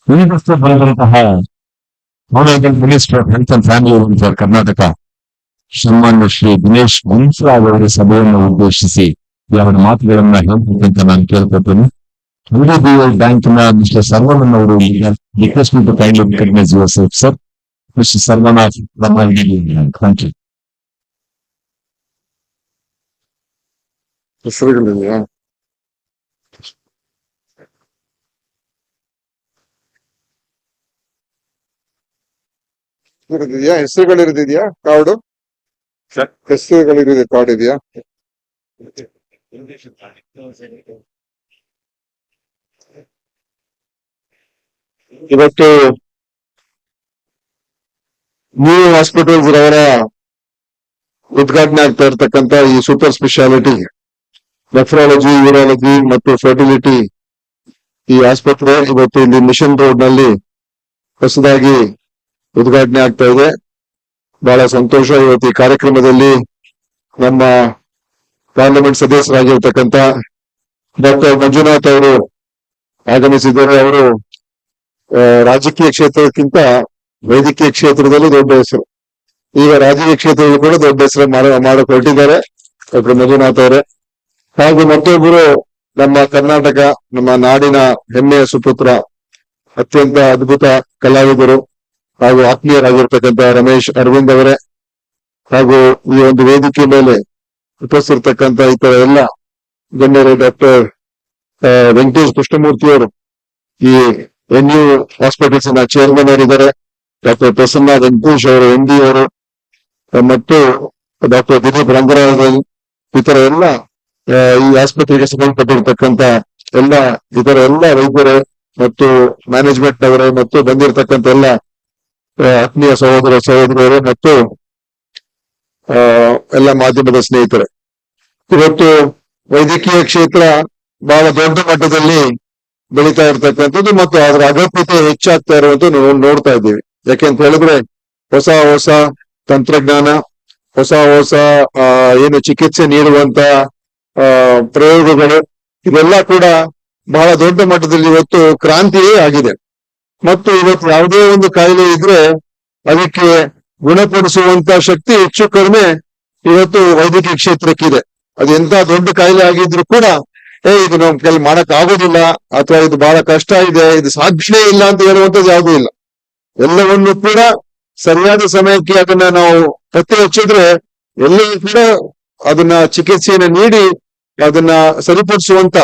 ಈಗಷ್ಟೇ ಬಂದಂತಹ honourable minister of health and family welfare Karnataka ಸನ್ಮಾನ್ಯ ಶ್ರೀ ದಿನೇಶ್ ಗುಂಡೂರಾವ್ ಅವರ ಸಭೆಯನ್ನು ಉದ್ದೇಶಿಸಿ ಅವರ ಮಾತುಗಳನ್ನ ಹೇಳಬೇಕಂತ ನಾನು ಕೇಳ್ಕೊಳ್ತೇನೆ. ಐಡಿಬಿಐ ಬ್ಯಾಂಕಿನ ಮಿಸ್ಟರ್ ಸರ್ವಮನ್ ಅವರು request to kindly recognise yourself sir. Mister Sarvanath from IDBI bank. Thank you. ಹೆಸರುಗಳಿದೆಯಾ? ಹೆಸರುಗಳಿರೋದಿದೆಯಾ? ಕಾರ್ಡು ಹೆಸರುಗಳಿರೋದು ಕಾರ್ಡ್ ಇದೆಯಾ? ಇವತ್ತು ನ್ಯೂ ಹಾಸ್ಪಿಟಲ್ಸ್ ಅವರ ಉದ್ಘಾಟನೆ ಆಗ್ತಾ ಇರ್ತಕ್ಕಂಥ ಈ ಸೂಪರ್ ಸ್ಪೆಷಾಲಿಟಿ ನೆಫ್ರಾಲಜಿ, ಯೂರಾಲಜಿ ಮತ್ತು ಫರ್ಟಿಲಿಟಿ ಈ ಆಸ್ಪತ್ರೆ ಇವತ್ತು ಇಲ್ಲಿ ಮಿಷನ್ ರೋಡ್ ನಲ್ಲಿ ಹೊಸದಾಗಿ ಉದ್ಘಾಟನೆ ಆಗ್ತಾ ಇದೆ. ಬಹಳ ಸಂತೋಷ. ಇವತ್ತು ಈ ಕಾರ್ಯಕ್ರಮದಲ್ಲಿ ನಮ್ಮ ಪಾರ್ಲಿಮೆಂಟ್ ಸದಸ್ಯರಾಗಿರ್ತಕ್ಕಂಥ ಡಾಕ್ಟರ್ ಮಂಜುನಾಥ್ ಅವರು ಆಗಮಿಸಿದ್ದಾರೆ. ಅವರು ರಾಜಕೀಯ ಕ್ಷೇತ್ರಕ್ಕಿಂತ ವೈದ್ಯಕೀಯ ಕ್ಷೇತ್ರದಲ್ಲೂ ದೊಡ್ಡ ಹೆಸರು. ಈಗ ರಾಜಕೀಯ ಕ್ಷೇತ್ರದಲ್ಲೂ ಕೂಡ ದೊಡ್ಡ ಹೆಸರು ಮಾಡಕ್ ಹೊರಟಿದ್ದಾರೆ ಡಾಕ್ಟರ್ ಮಂಜುನಾಥ್ ಅವರೇ. ಹಾಗೂ ಮತ್ತೊಬ್ಬರು ನಮ್ಮ ಕರ್ನಾಟಕ, ನಮ್ಮ ನಾಡಿನ ಹೆಮ್ಮೆಯ ಸುಪುತ್ರ, ಅತ್ಯಂತ ಅದ್ಭುತ ಕಲಾವಿದರು ಹಾಗೂ ಆತ್ಮೀಯರಾಗಿರ್ತಕ್ಕಂಥ ರಮೇಶ್ ಅರವಿಂದ್ ಅವರೇ, ಹಾಗೂ ಈ ಒಂದು ವೇದಿಕೆ ಮೇಲೆ ಉಪಸ್ಥಿರ್ತಕ್ಕಂಥ ಇತರ ಎಲ್ಲ ಗಣ್ಯರು, ಡಾಕ್ಟರ್ ವೆಂಕಟೇಶ್ ಕೃಷ್ಣಮೂರ್ತಿಯವರು ಈ NU ಹಾಸ್ಪಿಟಲ್ಸ್ ನ ಚೇರ್ಮನ್ ಅವರಿದ್ದಾರೆ, ಡಾಕ್ಟರ್ ಪ್ರಸನ್ನ ವೆಂಕಟೇಶ್ ಅವರು MD ಅವರು, ಮತ್ತು ಡಾಕ್ಟರ್ ದಿಲೀಪ್ ರಂಗರಾಜನ್, ಇತರ ಎಲ್ಲ ಈ ಆಸ್ಪತ್ರೆಗೆ ಸಂಬಂಧಪಟ್ಟಿರ್ತಕ್ಕಂಥ ಎಲ್ಲ ಇತರ ಎಲ್ಲ ವೈದ್ಯರು ಮತ್ತು ಮ್ಯಾನೇಜ್ಮೆಂಟ್ ನವರೇ ಮತ್ತು ಬಂದಿರತಕ್ಕಂಥ ಎಲ್ಲ ಆತ್ಮೀಯ ಸಹೋದರಿಯರು ಮತ್ತು ಎಲ್ಲ ಮಾಧ್ಯಮದ ಸ್ನೇಹಿತರೆ, ಇವತ್ತು ವೈದ್ಯಕೀಯ ಕ್ಷೇತ್ರ ಬಹಳ ದೊಡ್ಡ ಮಟ್ಟದಲ್ಲಿ ಬೆಳೀತಾ ಇರ್ತಕ್ಕಂಥದ್ದು ಮತ್ತು ಅದರ ಅಗತ್ಯತೆ ಹೆಚ್ಚಾಗ್ತಾ ಇರುವಂತ ನೋಡ್ತಾ ಇದ್ದೀವಿ. ಯಾಕೆಂತ ಹೇಳಿದ್ರೆ ಹೊಸ ಹೊಸ ತಂತ್ರಜ್ಞಾನ, ಹೊಸ ಏನು ಚಿಕಿತ್ಸೆ ನೀಡುವಂತ ಪ್ರಯೋಗಗಳು, ಇವೆಲ್ಲ ಕೂಡ ಬಹಳ ದೊಡ್ಡ ಮಟ್ಟದಲ್ಲಿ ಇವತ್ತು ಕ್ರಾಂತಿಯೇ ಆಗಿದೆ. ಮತ್ತು ಇವತ್ತು ಯಾವುದೇ ಒಂದು ಕಾಯಿಲೆ ಇದ್ರೆ ಅದಕ್ಕೆ ಗುಣಪಡಿಸುವಂತ ಶಕ್ತಿ ಹೆಚ್ಚು ಕಡಿಮೆ ಇವತ್ತು ವೈದ್ಯಕೀಯ ಕ್ಷೇತ್ರಕ್ಕಿದೆ. ಅದು ಎಂತ ದೊಡ್ಡ ಕಾಯಿಲೆ ಆಗಿದ್ರು ಕೂಡ ಇದು ನಮ್ ಕೈಲಿ ಮಾಡಕ್ ಆಗೋದಿಲ್ಲ ಅಥವಾ ಇದು ಬಹಳ ಕಷ್ಟ ಇದೆ, ಇದು ಸಾಧ್ಯನೇ ಇಲ್ಲ ಅಂತ ಹೇಳುವಂತದ್ದು ಯಾವುದೂ ಇಲ್ಲ. ಎಲ್ಲವನ್ನು ಕೂಡ ಸರಿಯಾದ ಸಮಯಕ್ಕೆ ಅದನ್ನ ನಾವು ಪತ್ತೆ ಹಚ್ಚಿದ್ರೆ ಎಲ್ಲವೂ ಕೂಡ ಅದನ್ನ ಚಿಕಿತ್ಸೆಯನ್ನು ನೀಡಿ ಅದನ್ನ ಸರಿಪಡಿಸುವಂತ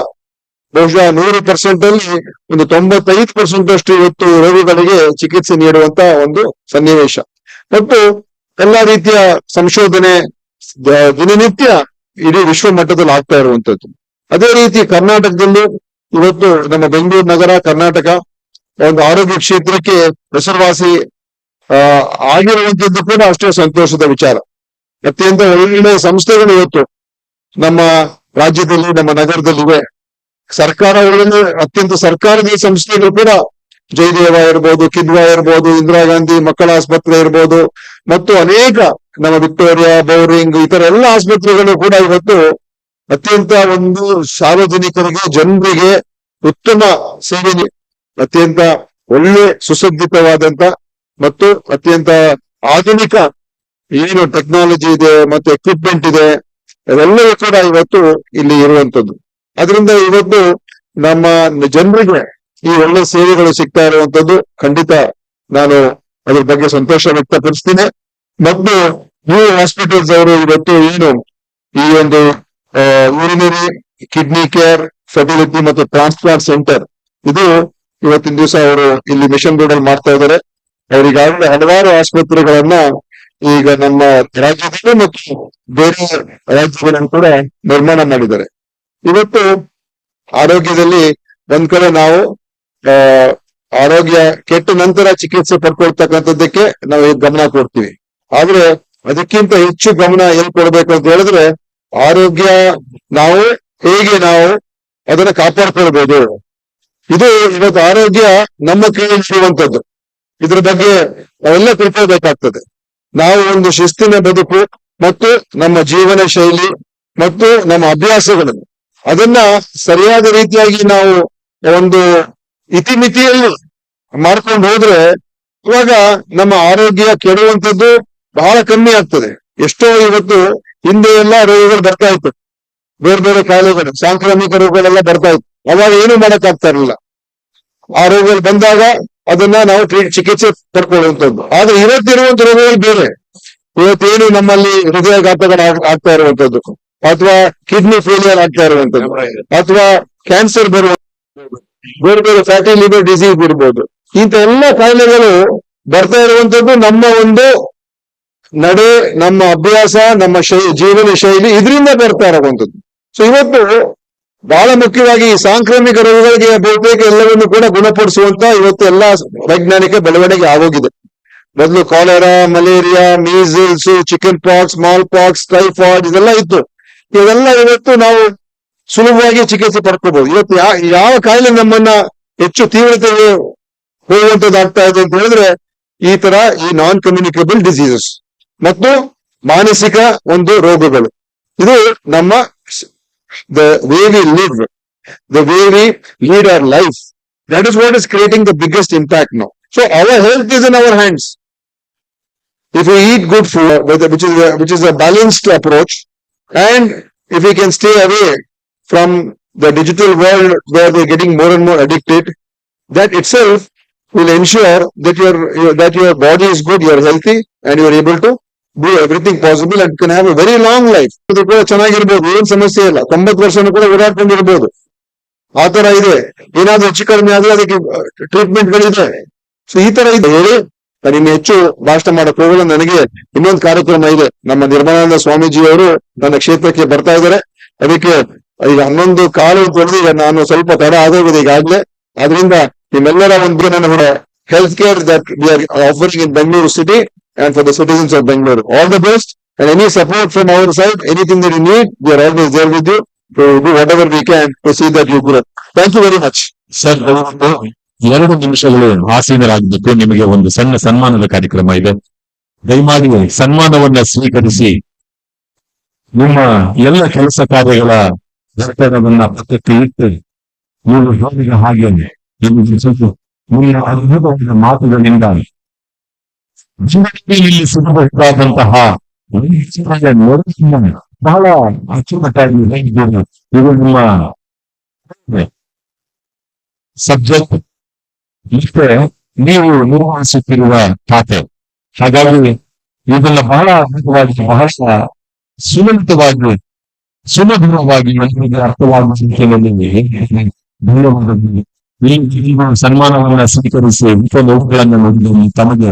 ಬಹುಶಃ 100% ಅಲ್ಲಿ ಒಂದು 95% ಅಷ್ಟು ಇವತ್ತು ರೋಗಿಗಳಿಗೆ ಚಿಕಿತ್ಸೆ ನೀಡುವಂತ ಒಂದು ಸನ್ನಿವೇಶ ಮತ್ತು ಎಲ್ಲಾ ರೀತಿಯ ಸಂಶೋಧನೆ ದಿನನಿತ್ಯ ಇಡೀ ವಿಶ್ವ ಮಟ್ಟದಲ್ಲಿ ಆಗ್ತಾ ಇರುವಂತದ್ದು. ಅದೇ ರೀತಿ ಕರ್ನಾಟಕದಲ್ಲೂ ಇವತ್ತು ನಮ್ಮ ಬೆಂಗಳೂರು ನಗರ ಕರ್ನಾಟಕ ಒಂದು ಆರೋಗ್ಯ ಕ್ಷೇತ್ರಕ್ಕೆ ಹೆಸರುವಾಸಿ ಆಗಿರುವಂತದ್ದು ಕೂಡ ಅಷ್ಟೇ ಸಂತೋಷದ ವಿಚಾರ. ಅತ್ಯಂತ ಒಳ್ಳೆಯ ಸಂಸ್ಥೆಗಳು ಇವತ್ತು ನಮ್ಮ ರಾಜ್ಯದಲ್ಲಿ ನಮ್ಮ ನಗರದಲ್ಲಿವೆ. ಸರ್ಕಾರ ಒಳ್ಳೆ ಅತ್ಯಂತ ಸರ್ಕಾರದ ಸಂಸ್ಥೆಗಳು ಕೂಡ ಜಯದೇವ ಇರ್ಬೋದು, ಕಿದ್ವಾ ಇರ್ಬೋದು, ಇಂದಿರಾ ಗಾಂಧಿ ಮಕ್ಕಳ ಆಸ್ಪತ್ರೆ ಇರ್ಬೋದು ಮತ್ತು ಅನೇಕ ನಮ್ಮ ವಿಕ್ಟೋರಿಯಾ, ಬೌರಿಂಗ್ ಇತರ ಎಲ್ಲ ಆಸ್ಪತ್ರೆಗಳು ಕೂಡ ಇವತ್ತು ಅತ್ಯಂತ ಒಂದು ಸಾರ್ವಜನಿಕರಿಗೆ ಜನರಿಗೆ ಉತ್ತಮ ಸೇವೆ ಅತ್ಯಂತ ಒಳ್ಳೆ ಸುಸಜ್ಜಿತವಾದಂತ ಮತ್ತು ಅತ್ಯಂತ ಆಧುನಿಕ ಏನು ಟೆಕ್ನಾಲಜಿ ಇದೆ ಮತ್ತು ಎಕ್ವಿಪ್ಮೆಂಟ್ ಇದೆ ಅವೆಲ್ಲವೂ ಕೂಡ ಇವತ್ತು ಇಲ್ಲಿ ಇರುವಂತದ್ದು. ಅದರಿಂದ ಇವತ್ತು ನಮ್ಮ ಜನರಿಗೆ ಈ ಒಳ್ಳೆ ಸೇವೆಗಳು ಸಿಗ್ತಾ ಇರುವಂತದ್ದು ಖಂಡಿತ ನಾನು ಅದ್ರ ಬಗ್ಗೆ ಸಂತೋಷ ವ್ಯಕ್ತಪಡಿಸ್ತೀನಿ. ಮತ್ತು ನ್ಯೂ ಹಾಸ್ಪಿಟಲ್ಸ್ ಅವರು ಇವತ್ತು ಏನು ಈ ಒಂದು ಯೂರಿನರಿ ಕಿಡ್ನಿ ಕೇರ್ ಫರ್ಟಿಲಿಟಿ ಮತ್ತು ಟ್ರಾನ್ಸ್ಪ್ಲಾಂಟ್ ಸೆಂಟರ್ ಇದು ಇವತ್ತಿನ ದಿವಸ ಅವರು ಇಲ್ಲಿ ಮಿಷನ್ ರೋಡ್ ಅಲ್ಲಿ ಮಾಡ್ತಾ ಇದ್ದಾರೆ. ಅವರಿಗಾಗಲೇ ಹಲವಾರು ಆಸ್ಪತ್ರೆಗಳನ್ನ ಈಗ ನಮ್ಮ ರಾಜ್ಯದಲ್ಲಿ ಮತ್ತು ಬೇರೆ ರಾಜ್ಯಗಳನ್ನು ಕೂಡ ನಿರ್ಮಾಣ ಮಾಡಿದ್ದಾರೆ. ಇವತ್ತು ಆರೋಗ್ಯದಲ್ಲಿ ಒಂದ್ ಕಡೆ ನಾವು ಆರೋಗ್ಯ ಕೆಟ್ಟ ನಂತರ ಚಿಕಿತ್ಸೆ ಪಡ್ಕೊಳ್ತಕ್ಕಂಥದ್ದಕ್ಕೆ ನಾವು ಗಮನ ಕೊಡ್ತೀವಿ. ಆದ್ರೆ ಅದಕ್ಕಿಂತ ಹೆಚ್ಚು ಗಮನ ಎಲ್ಲಿ ಕೊಡ್ಬೇಕು ಅಂತ ಹೇಳಿದ್ರೆ ಆರೋಗ್ಯ ನಾವು ಹೇಗೆ ನಾವು ಅದನ್ನ ಕಾಪಾಡ್ಕೊಳ್ಬಹುದು. ಇದು ಇವತ್ತು ಆರೋಗ್ಯ ನಮ್ಮ ಕೈಯಲ್ಲಿ ಇರುವಂತದ್ದು. ಇದ್ರ ಬಗ್ಗೆ ನಾವೆಲ್ಲ ತಿಳ್ಕೊಳ್ಬೇಕಾಗ್ತದೆ. ನಾವು ಒಂದು ಶಿಸ್ತಿನ ಬದುಕು ಮತ್ತು ನಮ್ಮ ಜೀವನ ಶೈಲಿ ಮತ್ತು ನಮ್ಮ ಅಭ್ಯಾಸಗಳನ್ನು ಅದನ್ನ ಸರಿಯಾದ ರೀತಿಯಾಗಿ ನಾವು ಒಂದು ಇತಿಮಿತಿಯಲ್ಲಿ ಮಾಡ್ಕೊಂಡು ಹೋದ್ರೆ ಇವಾಗ ನಮ್ಮ ಆರೋಗ್ಯ ಕೆಡುವಂಥದ್ದು ಬಹಳ ಕಮ್ಮಿ ಆಗ್ತದೆ. ಎಷ್ಟೋ ಇವತ್ತು ಹಿಂದೆ ಎಲ್ಲ ರೋಗಗಳು ಬರ್ತಾ ಇತ್ತು, ಬೇರೆ ಬೇರೆ ಕಾಯಿಲೆಗಳು ಸಾಂಕ್ರಾಮಿಕ ರೋಗಗಳೆಲ್ಲ ಬರ್ತಾ ಇತ್ತು. ಅವಾಗ ಏನು ಮಾಡಕ್ ಆಗ್ತಾ ಇರಲಿಲ್ಲ. ಆ ರೋಗಗಳು ಬಂದಾಗ ಅದನ್ನ ನಾವು ಚಿಕಿತ್ಸೆ ಪಡ್ಕೊಳ್ಳುವಂಥದ್ದು. ಆದ್ರೆ ಇವತ್ತಿರುವಂತ ರೋಗಗಳು ಬೇರೆ. ಇವತ್ತೇನು ನಮ್ಮಲ್ಲಿ ಹೃದಯಾಘಾತಗಳು ಆಗ್ತಾ ಇರುವಂತದ್ದು ಅಥವಾ ಕಿಡ್ನಿ ಫೇಲಿಯರ್ ಆಗ್ತಾ ಇರುವಂತದ್ದು ಅಥವಾ ಕ್ಯಾನ್ಸರ್ ಬರುವ ಬೇರೆ ಬೇರೆ ಫ್ಯಾಟಿ ಲಿವರ್ ಡಿಸೀಸ್ ಇರ್ಬೋದು. ಇಂಥ ಎಲ್ಲ ಕಾಯಿಲೆಗಳು ಬರ್ತಾ ಇರುವಂತದ್ದು ನಮ್ಮ ಒಂದು ನಡೆ, ನಮ್ಮ ಅಭ್ಯಾಸ, ನಮ್ಮ ಜೀವನ ಶೈಲಿ ಇದರಿಂದ ಬರ್ತಾ ಇರುವಂತದ್ದು. ಸೊ ಇವತ್ತು ಬಹಳ ಮುಖ್ಯವಾಗಿ ಈ ಸಾಂಕ್ರಾಮಿಕ ರೋಗಗಳಿಗೆ ಬಹುತೇಕ ಎಲ್ಲವನ್ನು ಕೂಡ ಗುಣಪಡಿಸುವಂತ ಇವತ್ತು ಎಲ್ಲ ವೈಜ್ಞಾನಿಕ ಬೆಳವಣಿಗೆ ಆಗೋಗಿದೆ. ಮೊದಲು cholera, malaria, measles, chicken pox, small pox, typhoid ಇದೆಲ್ಲ ಇತ್ತು. ಇವೆಲ್ಲ ಇವತ್ತು ನಾವು ಸುಲಭವಾಗಿ ಚಿಕಿತ್ಸೆ ಪಡ್ಕೋಬಹುದು. ಇವತ್ತು ಯಾವ ಕಾಯಿಲೆ ನಮ್ಮನ್ನ ಹೆಚ್ಚು ತೀವ್ರತೆಗೆ ಹೋಗುವಂತದ್ದಾಗ್ತಾ ಇದೆ ಅಂತ ಹೇಳಿದ್ರೆ ಈ ತರ ಈ ನಾನ್ ಕಮ್ಯುನಿಕೇಬಲ್ ಡಿಸೀಸಸ್ ಮತ್ತು ಮಾನಸಿಕ ಒಂದು ರೋಗಗಳು. ಇದು ನಮ್ಮ the way we live, the way we lead our life, that is what is creating the biggest impact now. So our health is in our hands. If we eat good food, which is a balanced approach, and if we can stay away from the digital world where they're getting more and more addicted, that itself will ensure that your body is good, you are healthy, and you are able to do everything possible and can have a very long life. ಇದು ಕೂಡ ಚೆನ್ನಾಗಿರ್ಬೋದು, ಏನ್ ಸಮಸ್ಯೆ ಇಲ್ಲ. 90 ವರ್ಷನೂ ಕೂಡ ಓಡಾಡ್ಕೊಂಡಿರ್ಬೋದು. ಆ ತರ ಇದೆ. ಏನಾದ್ರೂ ಹೆಚ್ಚು ಕಡಿಮೆ ಆದ್ರೆ ಅದಕ್ಕೆ ಟ್ರೀಟ್ಮೆಂಟ್ ಗಳಿದೆ. ಸೊ ಈ ತರ ಇದೆ ಹೇಳಿ ನಾನು ಇನ್ನು ಹೆಚ್ಚು ಭಾಷಣ ಮಾಡಕ್ ಹೋಗಲ್ಲ. ನನಗೆ ಇನ್ನೊಂದು ಕಾರ್ಯಕ್ರಮ ಇದೆ. ನಮ್ಮ ನಿರ್ಮಲಾನಂದ ಸ್ವಾಮೀಜಿ ಅವರು ನನ್ನ ಕ್ಷೇತ್ರಕ್ಕೆ ಬರ್ತಾ ಇದ್ದಾರೆ. ಅದಕ್ಕೆ ಈಗ 11:15 ತೊಳೆದು ಈಗ ನಾನು ಸ್ವಲ್ಪ ತಡ ಆಗೋಗಿದೆ ಈಗಾಗ್ಲೇ. ಆದ್ರಿಂದ ನಿಮ್ಮೆಲ್ಲರ ಒಂದು ನನ್ನ ಕೂಡ health care that we are offering in Bengaluru city and for the citizens of Bangalore. All the best, and any support from our side, anything that you need, we are always there with you to do whatever we can to see that you grow. Thank you very much. Sir, 2 ನಿಮಿಷಗಳು ಆಸೀನರಾಗಬೇಕು. ನಿಮಗೆ ಒಂದು ಸಣ್ಣ ಸನ್ಮಾನದ ಕಾರ್ಯಕ್ರಮ ಇದೆ. ದಯಮಾಡಿ ಸನ್ಮಾನವನ್ನ ಸ್ವೀಕರಿಸಿ ನಿಮ್ಮ ಎಲ್ಲ ಕೆಲಸ ಕಾರ್ಯಗಳ ಒತ್ತಡವನ್ನ ಪಕ್ಕಕ್ಕೆ ಇಟ್ಟು ನೀವು ಹೇಳಿದ ಹಾಗೆ ನಿಮಗೆ ಸ್ವಲ್ಪ ನಿಮ್ಮ ಅದ್ಭುತವಾದ ಮಾತುಗಳಿಂದ ಜೀವನದಲ್ಲಿ ಸಿಗಬೇಕಾದಂತಹ ನೋಡೋಣ ಬಹಳ ಅಚ್ಚುಕಟ್ಟಾಗಿ ಹೇಳಿದ್ದೀರಿ. ಇದು ನಿಮ್ಮ ಸಬ್ಜೆಕ್ಟ್ ಮತ್ತೆ ನೀವು ನಿರ್ವಹಿಸುತ್ತಿರುವ ಖಾತೆ. ಹಾಗಾಗಿ ಇದನ್ನ ಬಹಳ ಅದ್ಭುತವಾಗಿ, ಬಹಳ ಸುಲಲಿತವಾಗಿ, ಸುಲಭವಾಗಿ ಎಲ್ಲರಿಗೆ ಅರ್ಥವಾಗುವ ರೀತಿಯಲ್ಲಿ ಧನ್ಯವಾದಗಳು. ಈ ಸನ್ಮಾನವನ್ನ ಸ್ವೀಕರಿಸಿ ಉಪಲೋಕಗಳನ್ನ ನೋಡಿದಲ್ಲಿ ತಮಗೆ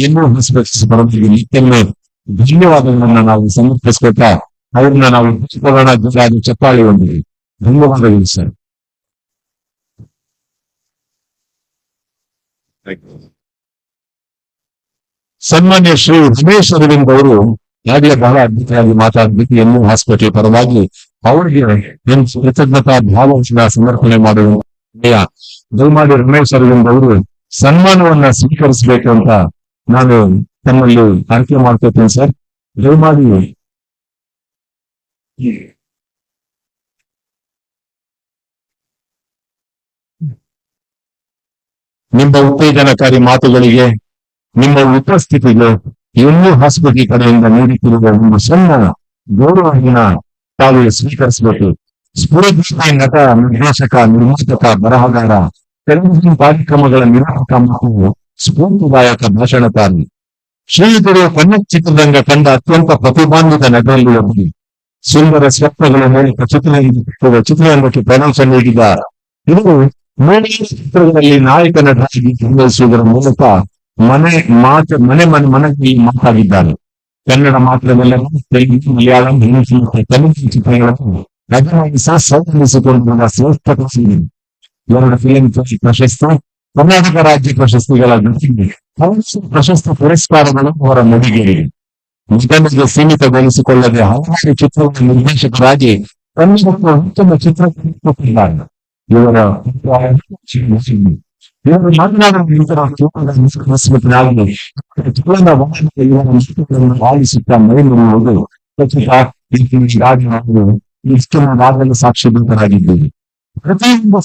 ಏನೂ ಹಾಸ್ಪಿಟಲ್ಸ್ ಬರೋದಿಗೆ ನಿತ್ಯಮೇ ಧನ್ಯವಾದಗಳನ್ನ ನಾವು ಸಮರ್ಪಿಸ್ಕೊತಾ ಅವ್ರನ್ನ ನಾವು ಪುಷ್ಪಗಳನ್ನ ಜೊತೆಯಾಗಿ ಚಪ್ಪಾಳಿ ಹೊಂದಿರಿ. ಧನ್ಯವಾದಗಳು ಸರ್. ಸನ್ಮಾನ್ಯ ಶ್ರೀ ರಮೇಶ್ ಅರವಿಂದ್ ಅವರು ಈಗಾಗಲೇ ಬಹಳ ಅದ್ಭುತವಾಗಿ ಮಾತಾಡಬೇಕು. ಎನ್ನು ಹಾಸ್ಪಿಟಲ್ ಪರವಾಗಿ ಅವರಿಗೆ ಕೃತಜ್ಞತಾ ಭಾವನ ಸಮರ್ಪಣೆ ಮಾಡುವ ದಯಮಾಡಿ ರಮೇಶ್ ಅರವಿಂದ್ ಅವರು ಸನ್ಮಾನವನ್ನ ಸ್ವೀಕರಿಸಬೇಕು ಅಂತ ನಾನು ತಮ್ಮಲ್ಲಿ ಆಯ್ಕೆ ಮಾಡ್ಕೊತೀನಿ ಸರ್. ದಯಮಾಡಿ ನಿಮ್ಮ ಉತ್ತೇಜನಕಾರಿ ಮಾತುಗಳಿಗೆ, ನಿಮ್ಮ ಉಪಸ್ಥಿತಿಗೆ ಎನ್ನು ಹಾಸ್ಪಿಟಲ್ ಕಡೆಯಿಂದ ನೀಡುತ್ತಿರುವ ಒಂದು ಸಣ್ಣ ಗೌರವವನ್ನ ತಾವು ಸ್ವೀಕರಿಸಬೇಕು. ಸ್ಫೂರ್ತಿ ನಟ, ನಿರ್ದೇಶಕ, ನಿರ್ಮಾಪಕ, ಬರಹಗಾರ, ಟೆಲಿವಿಷನ್ ಕಾರ್ಯಕ್ರಮಗಳ ನಿರ್ವಾಹಕ ಮತ್ತು ಸ್ಫೂರ್ತಿದಾಯಕ ಭಾಷಣಕಾರಿ ಶ್ರೀಯುತರು ಕನ್ನಡ ಚಿತ್ರರಂಗ ಕಂಡ ಅತ್ಯಂತ ಪ್ರತಿಭಾನ್ವಿತ ನಟರಲ್ಲಿ ಒಬ್ಬರು. ಸುಂದರ ಸ್ವಪ್ನಗಳ ಮೂಲಕ ಚಿತ್ರರಂಗಕ್ಕೆ ಪ್ರವೇಶ ನೀಡಿದ ಇವರು ಮೂಲ ಚಿತ್ರಗಳಲ್ಲಿ ನಾಯಕ ನಟರಾಗಿ ನಿರ್ವಹಿಸುವುದರ ಮೂಲಕ ಮನೆಗೆ ಮಾತಾಗಿದ್ದಾರೆ. ಕನ್ನಡ ಮಾತ್ರವಲ್ಲ, ತೆಲುಗು, ಮಲಯಾಳಂ, ಹಿಂದಿ ಮತ್ತು ತಮಿಳು ಚಿತ್ರಗಳನ್ನು ನಟನಾಗಿ ಸಹ ಸೌಕರಿಸಿಕೊಂಡಿರುವ ಶ್ರೇಷ್ಠ ಪ್ರಸಿದ್ಧಿ. 2 ಫಿಲ್ಮ್ ಪ್ರಶಸ್ತಿ, ಕರ್ನಾಟಕ ರಾಜ್ಯ ಪ್ರಶಸ್ತಿಗಳ ಜೊತೆಗೆ ಪ್ರಶಸ್ತಿ ಪುರಸ್ಕಾರಗಳು ಅವರ ಮುಡಿಗೇರಿವೆ. ನಟನೆಗೆ ಸೀಮಿತಗೊಳಿಸಿಕೊಳ್ಳದೆ ಹಲವಾರು ಚಿತ್ರಗಳ ನಿರ್ದೇಶಕರಾಗಿ ಕನ್ನಡಕ್ಕೆ ಉತ್ತಮ ಚಿತ್ರ ಕೊಟ್ಟಿದ್ದಾರೆ. ಇವರು ಆಲಿಸುತ್ತಾ ಮೈಮುರುವುದು ಇಷ್ಟವಾಗಲು ಸಾಕ್ಷಿಭೂತರಾಗಿದ್ದೀವಿ. ಪ್ರತಿಯೊಂದು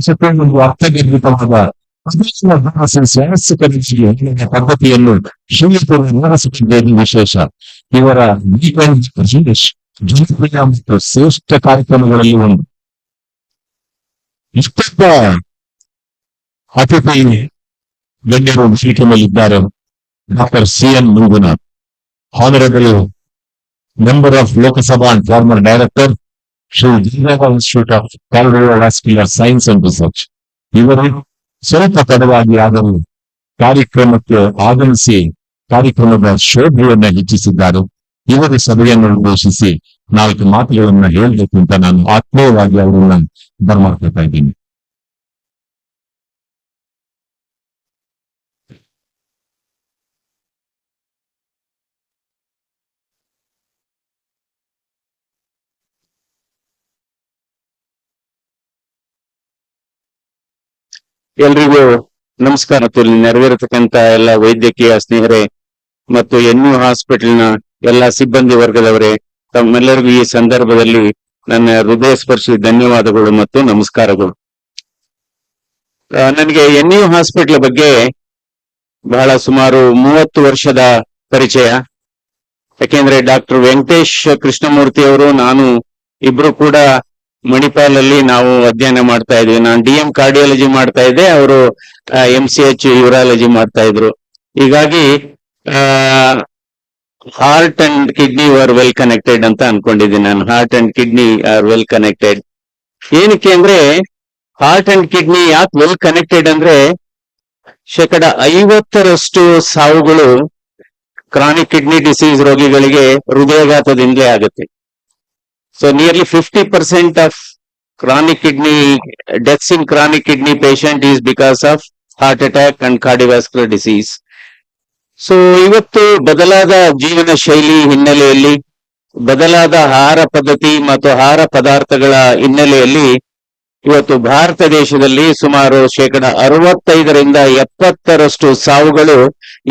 ಚಿತ್ರವನ್ನು ಅರ್ಥಗರ್ಭಿತವಾದ ಪದ್ಧತಿಯನ್ನು ಶ್ರೀಯುತರು ನಿರ್ವಹಿಸುತ್ತಿದ್ದೇವೆ. ವಿಶೇಷ ಇವರ ಜನಪ್ರಿಯ ಮತ್ತು ಶ್ರೇಷ್ಠ ಕಾರ್ಯಕ್ರಮಗಳಲ್ಲಿ ಒಂದು. ಇಷ್ಟೊಬ್ಬ ಅತಿಥಿ ಗಣ್ಯರು ವೇದಿಕೆಯಲ್ಲಿದ್ದಾರೆ. Doctor CN Manjunath, honourable member of Lok Sabha and former director, Shri ಜಿಲ್ಲಾದ institute of cardiovascular science and research. ಇವರು ಸ್ವಲ್ಪ ತಡವಾಗಿ ಆದರೂ ಕಾರ್ಯಕ್ರಮಕ್ಕೆ ಆಗಮಿಸಿ ಕಾರ್ಯಕ್ರಮದ ಶೋಭೆಯನ್ನ ಹೆಚ್ಚಿಸಿದ್ದಾರೆ. ಇವರ ಸಭೆಯನ್ನು ಉದ್ದೇಶಿಸಿ 4 ಮಾತುಗಳನ್ನ ಹೇಳಬೇಕು ಅಂತ ನಾನು ಆತ್ಮೀಯವಾಗಿ ಅವರನ್ನ ಬರಮಾಡ್ತಾ ಇದ್ದೀನಿ. ಎಲ್ರಿಗೂ ನಮಸ್ಕಾರ. ಮತ್ತು ಇಲ್ಲಿ ನೆರವೇರತಕ್ಕಂತ ಎಲ್ಲ ವೈದ್ಯಕೀಯ ಸ್ನೇಹರೇ ಮತ್ತು NU ಹಾಸ್ಪಿಟಲ್ನ ಎಲ್ಲ ಸಿಬ್ಬಂದಿ ವರ್ಗದವರೇ, ತಮ್ಮೆಲ್ಲರಿಗೂ ಈ ಸಂದರ್ಭದಲ್ಲಿ ನನ್ನ ಹೃದಯ ಸ್ಪರ್ಶಿ ಧನ್ಯವಾದಗಳು ಮತ್ತು ನಮಸ್ಕಾರಗಳು. ನನಗೆ NU ಹಾಸ್ಪಿಟಲ್ ಬಗ್ಗೆ ಬಹಳ ಸುಮಾರು 30 ವರ್ಷದ ಪರಿಚಯ. ಯಾಕೆಂದ್ರೆ ಡಾಕ್ಟರ್ ವೆಂಕಟೇಶ್ ಕೃಷ್ಣಮೂರ್ತಿ ಅವರು, ನಾನು ಇಬ್ರು ಕೂಡ ಮಣಿಪಾಲಲ್ಲಿ ನಾವು ಅಧ್ಯಯನ ಮಾಡ್ತಾ ಇದ್ವಿ. ನಾನು DM ಕಾರ್ಡಿಯಾಲಜಿ ಮಾಡ್ತಾ ಇದ್ದೆ, ಅವರು MCH ಯೂರಾಲಜಿ ಮಾಡ್ತಾ ಇದ್ರು. ಹೀಗಾಗಿ heart and kidney R well connected ಅಂತ ಅನ್ಕೊಂಡಿದ್ದೀನಿ ನಾನು. Heart and kidney R well connected. ಏನಕ್ಕೆ ಅಂದ್ರೆ ಹಾರ್ಟ್ ಅಂಡ್ ಕಿಡ್ನಿ ಯಾಕೆ ವೆಲ್ ಕನೆಕ್ಟೆಡ್ ಅಂದ್ರೆ 50% ಸಾವುಗಳು ಕ್ರಾನಿಕ್ ಕಿಡ್ನಿ ಡಿಸೀಸ್ ರೋಗಿಗಳಿಗೆ ಹೃದಯಾಘಾತದಿಂದಲೇ ಆಗುತ್ತೆ. So nearly 50% of chronic kidney deaths in chronic kidney patient is because of heart attack and cardiovascular disease. So ಇವತ್ತು ಬದಲಾದ ಜೀವನ ಶೈಲಿ ಹಿನ್ನೆಲೆಯಲ್ಲಿ, ಬದಲಾದ ಆಹಾರ ಪದ್ಧತಿ ಮತ್ತು ಆಹಾರ ಪದಾರ್ಥಗಳ ಹಿನ್ನೆಲೆಯಲ್ಲಿ ಇವತ್ತು ಭಾರತ ದೇಶದಲ್ಲಿ ಸುಮಾರು 65% 70% ಸಾವುಗಳು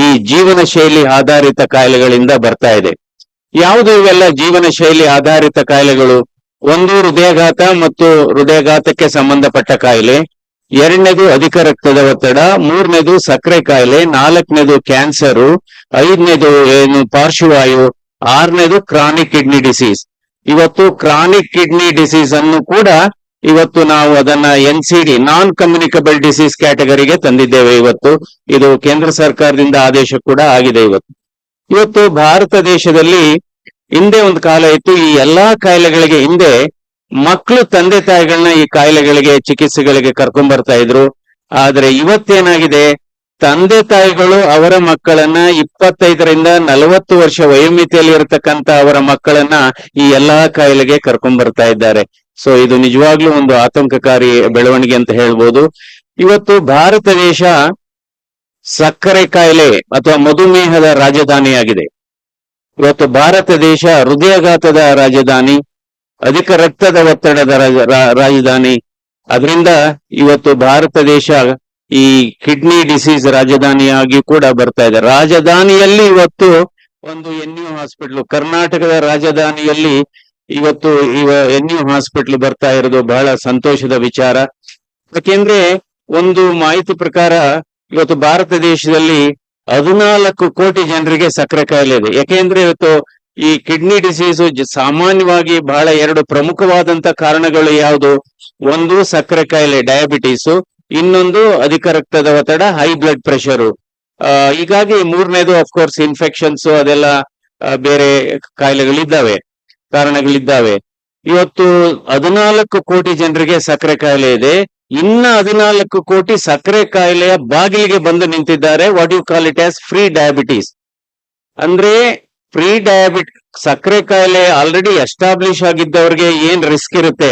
ಈ ಜೀವನ ಶೈಲಿ ಆಧಾರಿತ ಕಾಯಿಲೆಗಳಿಂದ ಬರ್ತಾ ಇದೆ. ಯಾವುದು ಇವೆಲ್ಲ ಜೀವನ ಶೈಲಿ ಆಧಾರಿತ ಕಾಯಿಲೆಗಳು? ಒಂದು ಹೃದಯಾಘಾತ ಮತ್ತು ಹೃದಯಾಘಾತಕ್ಕೆ ಸಂಬಂಧಪಟ್ಟ ಕಾಯಿಲೆ, 2ನೇದು ಅಧಿಕ ರಕ್ತದ ಒತ್ತಡ, 3ನೇದು ಸಕ್ಕರೆ ಕಾಯಿಲೆ, 4ನೇದು ಕ್ಯಾನ್ಸರು, 5ನೇದು ಪಾರ್ಶ್ವವಾಯು, 6ನೇದು ಕ್ರಾನಿಕ್ ಕಿಡ್ನಿ ಡಿಸೀಸ್. ಇವತ್ತು ಕ್ರಾನಿಕ್ ಕಿಡ್ನಿ ಡಿಸೀಸ್ ಅನ್ನು ಕೂಡ ಇವತ್ತು ನಾವು ಅದನ್ನ NCD ನಾನ್ ಕಮ್ಯುನಿಕಬಲ್ ಡಿಸೀಸ್ ಕ್ಯಾಟಗರಿಗೆ ತಂದಿದ್ದೇವೆ. ಇವತ್ತು ಇದು ಕೇಂದ್ರ ಸರ್ಕಾರದಿಂದ ಆದೇಶ ಕೂಡ ಆಗಿದೆ. ಇವತ್ತು ಭಾರತ ದೇಶದಲ್ಲಿ ಹಿಂದೆ ಒಂದು ಕಾಲ ಇತ್ತು, ಈ ಎಲ್ಲಾ ಕಾಯಿಲೆಗಳಿಗೆ ಹಿಂದೆ ಮಕ್ಕಳು ತಂದೆ ತಾಯಿಗಳನ್ನ ಈ ಕಾಯಿಲೆಗಳಿಗೆ ಚಿಕಿತ್ಸೆಗಳಿಗೆ ಕರ್ಕೊಂಡ್ ಬರ್ತಾ ಇದ್ರು. ಆದ್ರೆ ಇವತ್ತೇನಾಗಿದೆ, ತಂದೆ ತಾಯಿಗಳು ಅವರ ಮಕ್ಕಳನ್ನ 25ರಿಂದ 40 ವರ್ಷ ವಯೋಮಿತಿಯಲ್ಲಿ ಇರತಕ್ಕಂತ ಅವರ ಮಕ್ಕಳನ್ನ ಈ ಎಲ್ಲಾ ಕಾಯಿಲೆಗೆ ಕರ್ಕೊಂಡ್ ಬರ್ತಾ ಇದ್ದಾರೆ. ಸೊ ಇದು ನಿಜವಾಗ್ಲೂ ಒಂದು ಆತಂಕಕಾರಿ ಬೆಳವಣಿಗೆ ಅಂತ ಹೇಳ್ಬೋದು. ಇವತ್ತು ಭಾರತ ದೇಶ ಸಕ್ಕರೆ ಕಾಯಿಲೆ ಅಥವಾ ಮಧುಮೇಹದ ರಾಜಧಾನಿಯಾಗಿದೆ. ಇವತ್ತು ಭಾರತ ದೇಶ ಹೃದಯಾಘಾತದ ರಾಜಧಾನಿ, ಅಧಿಕ ರಕ್ತದ ಒತ್ತಡದ ರಾಜಧಾನಿ. ಅದರಿಂದ ಇವತ್ತು ಭಾರತ ದೇಶ ಈ ಕಿಡ್ನಿ ಡಿಸೀಸ್ ರಾಜಧಾನಿಯಾಗಿ ಕೂಡ ಬರ್ತಾ ಇದೆ. ರಾಜಧಾನಿಯಲ್ಲಿ ಇವತ್ತು ಒಂದು NU ಹಾಸ್ಪಿಟಲ್, ಕರ್ನಾಟಕದ ರಾಜಧಾನಿಯಲ್ಲಿ ಇವತ್ತು NU ಹಾಸ್ಪಿಟಲ್ ಬರ್ತಾ ಇರೋದು ಬಹಳ ಸಂತೋಷದ ವಿಚಾರ. ಯಾಕೆಂದ್ರೆ ಒಂದು ಮಾಹಿತಿ ಪ್ರಕಾರ ಇವತ್ತು ಭಾರತ ದೇಶದಲ್ಲಿ 14 ಕೋಟಿ ಜನರಿಗೆ ಸಕ್ಕರೆ ಕಾಯಿಲೆ ಇದೆ. ಯಾಕೆಂದ್ರೆ ಇವತ್ತು ಈ ಕಿಡ್ನಿ ಡಿಸೀಸ್ ಸಾಮಾನ್ಯವಾಗಿ ಬಹಳ 2 ಪ್ರಮುಖವಾದಂತ ಕಾರಣಗಳು ಯಾವುದು? ಒಂದು ಸಕ್ಕರೆ ಕಾಯಿಲೆ ಡಯಾಬಿಟೀಸು, ಇನ್ನೊಂದು ಅಧಿಕ ರಕ್ತದ ಒತ್ತಡ, ಹೈ ಬ್ಲಡ್ ಪ್ರೆಷರು. ಹೀಗಾಗಿ ಮೂರನೇದು ಅಫ್ಕೋರ್ಸ್ ಇನ್ಫೆಕ್ಷನ್ಸ್, ಅದೆಲ್ಲ ಬೇರೆ ಕಾಯಿಲೆಗಳಿದ್ದಾವೆ, ಕಾರಣಗಳಿದ್ದಾವೆ. ಇವತ್ತು 14 ಕೋಟಿ ಜನರಿಗೆ ಸಕ್ಕರೆ ಕಾಯಿಲೆ ಇದೆ. ಇನ್ನ 14 ಕೋಟಿ ಸಕ್ಕರೆ ಕಾಯಿಲೆಯ ಬಾಗಿಲಿಗೆ ಬಂದು ನಿಂತಿದ್ದಾರೆ. What you call it as pre diabetes. ಅಂದ್ರೆ ಪ್ರೀ ಸಕ್ಕರೆ ಕಾಯಿಲೆ ಆಲ್ರೆಡಿ ಎಸ್ಟಾಬ್ಲಿಷ್ ಆಗಿದ್ದವ್ರಿಗೆ ಏನ್ ರಿಸ್ಕ್ ಇರುತ್ತೆ,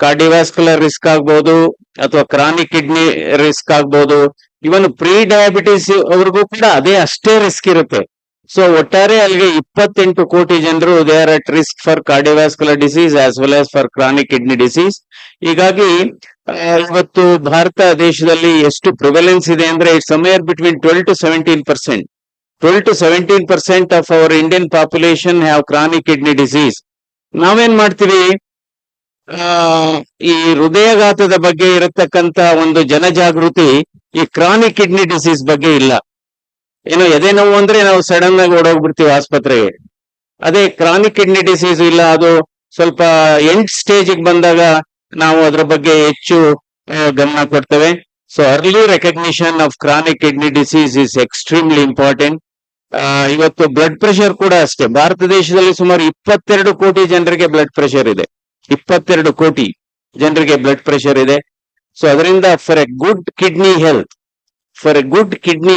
ಕಾರ್ಡಿವ್ಯಾಸ್ಕ್ಯುಲರ್ ರಿಸ್ಕ್ ಆಗ್ಬೋದು ಅಥವಾ ಕ್ರಾನಿಕ್ ಕಿಡ್ನಿ ರಿಸ್ಕ್ ಆಗ್ಬೋದು, ಇವನ್ ಪ್ರೀ ಡಯಾಬಿಟಿಸ್ ಅವ್ರಿಗೂ ಕೂಡ ಅಷ್ಟೇ ರಿಸ್ಕ್ ಇರುತ್ತೆ. ಸೊ ಒಟ್ಟಾರೆ ಅಲ್ಲಿಗೆ 28 ಕೋಟಿ ಜನರು they are at risk for cardiovascular disease as well as for chronic kidney disease. ಹೀಗಾಗಿ ಇವತ್ತು ಭಾರತ ದೇಶದಲ್ಲಿ ಎಷ್ಟು ಪ್ರಿವೆಲೆನ್ಸ್ ಇದೆ ಅಂದ್ರೆ it's somewhere between 12 to 17%. 12 to 17% of our Indian population have chronic kidney disease. ನಾವೇನ್ ಮಾಡ್ತೀವಿ, ಈ ಹೃದಯಾಘಾತದ ಬಗ್ಗೆ ಇರತಕ್ಕಂತ ಒಂದು ಜನಜಾಗೃತಿ ಈ ಕ್ರಾನಿಕ್ ಕಿಡ್ನಿ ಡಿಸೀಸ್ ಬಗ್ಗೆ ಇಲ್ಲ. ಏನೋ ಎದೆ ನೋವು ಅಂದ್ರೆ ನಾವು ಸಡನ್ ಆಗಿ ಓಡೋಗ್ಬಿಡ್ತೀವಿ ಆಸ್ಪತ್ರೆಗೆ. ಅದೇ ಕ್ರಾನಿಕ್ ಕಿಡ್ನಿ ಡಿಸೀಸ್ ಇಲ್ಲ, ಅದು ಸ್ವಲ್ಪ ಎಂಡ್ ಸ್ಟೇಜ್ ಬಂದಾಗ ನಾವು ಅದರ ಬಗ್ಗೆ ಹೆಚ್ಚು ಗಮನ ಕೊಡ್ತೇವೆ. So early recognition of chronic kidney disease is extremely important. ಇವತ್ತು ಬ್ಲಡ್ ಪ್ರೆಷರ್ ಕೂಡ ಅಷ್ಟೇ. ಭಾರತ ದೇಶದಲ್ಲಿ ಸುಮಾರು 22 ಕೋಟಿ ಜನರಿಗೆ ಬ್ಲಡ್ ಪ್ರೆಷರ್ ಇದೆ. 22 ಕೋಟಿ ಜನರಿಗೆ ಬ್ಲಡ್ ಪ್ರೆಷರ್ ಇದೆ. ಸೊ ಅದರಿಂದ for A good kidney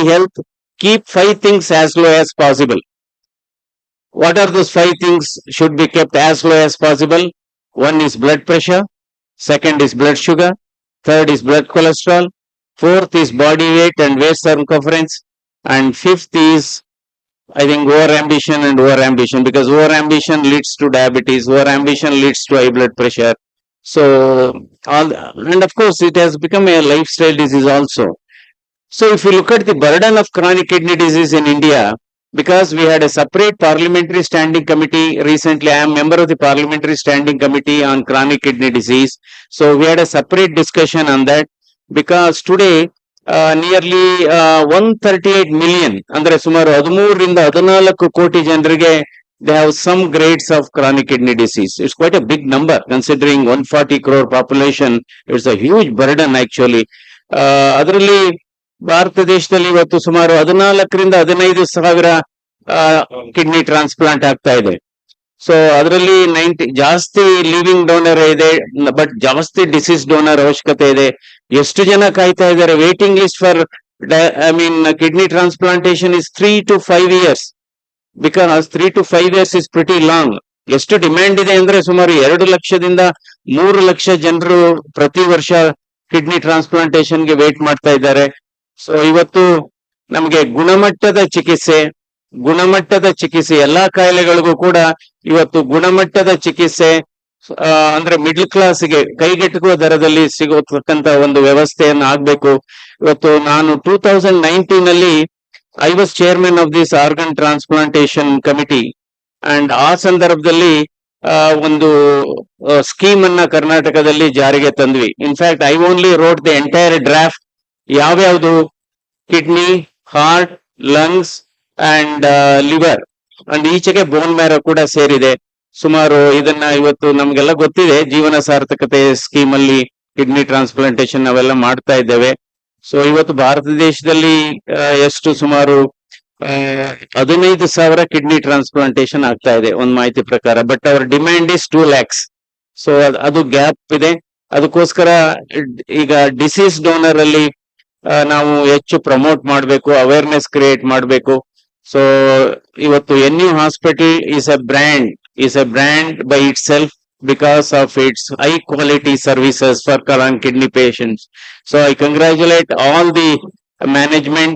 health, keep 5 things as low as possible. What are those 5 things should be kept as low as possible? One is blood pressure, second is blood sugar, third is blood cholesterol, fourth is body weight and waist circumference, and fifth is, I think, over-ambition, because over-ambition leads to diabetes, over-ambition leads to high blood pressure. So, and of course it has become a lifestyle disease also. So if you look at the burden of chronic kidney disease in India, because we had a separate parliamentary standing committee recently, I am member of the parliamentary standing committee on chronic kidney disease. So we had a separate discussion on that, because today nearly 138 million, ಅಂದ್ರೆ ಸುಮಾರು 13 ರಿಂದ 14 ಕೋಟಿ ಜನರಿಗೆ they have some grades of chronic kidney disease. It's quite a big number considering 140 crore population. It's a huge burden actually. ಅದರಲ್ಲಿ ಭಾರತ ದೇಶದಲ್ಲಿ ಇವತ್ತು ಸುಮಾರು 14 ರಿಂದ 15 ಸಾವಿರ ಕಿಡ್ನಿ ಟ್ರಾನ್ಸ್ಪ್ಲಾಂಟ್ ಆಗ್ತಾ ಇದೆ. ಸೊ ಅದರಲ್ಲಿ 90 ಜಾಸ್ತಿ ಲಿವಿಂಗ್ ಡೋನರ್ ಇದೆ, ಬಟ್ ಜಾಸ್ತಿ ಡಿಸೀಸ್ ಡೋನರ್ ಅವಶ್ಯಕತೆ ಇದೆ. ಎಷ್ಟು ಜನ ಕಾಯ್ತಾ ಇದ್ದಾರೆ? Waiting list for kidney transplantation is 3 to 5 years, because 3 to 5 years is pretty long. ಎಷ್ಟು ಡಿಮ್ಯಾಂಡ್ ಇದೆ ಅಂದ್ರೆ ಸುಮಾರು 2 ಲಕ್ಷದಿಂದ 3 ಲಕ್ಷ ಜನರು ಪ್ರತಿ ವರ್ಷ ಕಿಡ್ನಿ ಟ್ರಾನ್ಸ್ಪ್ಲಾಂಟೇಶನ್ಗೆ ವೇಟ್ ಮಾಡ್ತಾ ಇದ್ದಾರೆ. ಸೊ ಇವತ್ತು ನಮಗೆ ಗುಣಮಟ್ಟದ ಚಿಕಿತ್ಸೆ ಎಲ್ಲಾ ಕಾಯಿಲೆಗಳಿಗೂ ಕೂಡ ಇವತ್ತು ಗುಣಮಟ್ಟದ ಚಿಕಿತ್ಸೆ ಅಂದ್ರೆ ಮಿಡ್ಲ್ ಕ್ಲಾಸ್ಗೆ ಕೈಗೆಟುಕುವ ದರದಲ್ಲಿ ಸಿಗತಕ್ಕಂತ ಒಂದು ವ್ಯವಸ್ಥೆಯನ್ನು ಆಗ್ಬೇಕು. ಇವತ್ತು ನಾನು 2019 ಅಲ್ಲಿ I was chairman of this organ transplantation committee, and ಆ ಸಂದರ್ಭದಲ್ಲಿ ಒಂದು ಸ್ಕೀಮ್ ಅನ್ನ ಕರ್ನಾಟಕದಲ್ಲಿ ಜಾರಿಗೆ ತಂದ್ವಿ. In fact I only wrote the entire draft. ಯಾವ್ಯಾವ್ದು? Kidney, heart, lungs and liver, and ಈಚೆಗೆ ಬೋನ್ ಮ್ಯಾರೋ ಕೂಡ ಸೇರಿದೆ. ಸುಮಾರು ಇದನ್ನ ಇವತ್ತು ನಮ್ಗೆಲ್ಲ ಗೊತ್ತಿದೆ, ಜೀವನ ಸಾರ್ಥಕತೆ ಸ್ಕೀಮ್ ಅಲ್ಲಿ ಕಿಡ್ನಿ ಟ್ರಾನ್ಸ್ಪ್ಲಾಂಟೇಶನ್ ನಾವೆಲ್ಲ ಮಾಡ್ತಾ ಇದ್ದೇವೆ. ಸೊ ಇವತ್ತು ಭಾರತ ದೇಶದಲ್ಲಿ ಎಷ್ಟು ಸುಮಾರು 15,000 ಕಿಡ್ನಿ ಟ್ರಾನ್ಸ್ಪ್ಲಾಂಟೇಶನ್ ಆಗ್ತಾ ಇದೆ ಒಂದ್ ಮಾಹಿತಿ ಪ್ರಕಾರ. But hour demand is 2 lakhs. So ಅದು ಗ್ಯಾಪ್ ಇದೆ. ಅದಕ್ಕೋಸ್ಕರ ಈಗ ಡಿಸೀಸ್ ಡೋನರ್ ಅಲ್ಲಿ ನಾವು ಹೆಚ್ಚು ಪ್ರಮೋಟ್ ಮಾಡಬೇಕು, ಅವೇರ್ನೆಸ್ ಕ್ರಿಯೇಟ್ ಮಾಡಬೇಕು. ಸೊ ಇವತ್ತು NU hospital is a brand by itself because of its high quality services for colon kidney patients. So I congratulate all the management,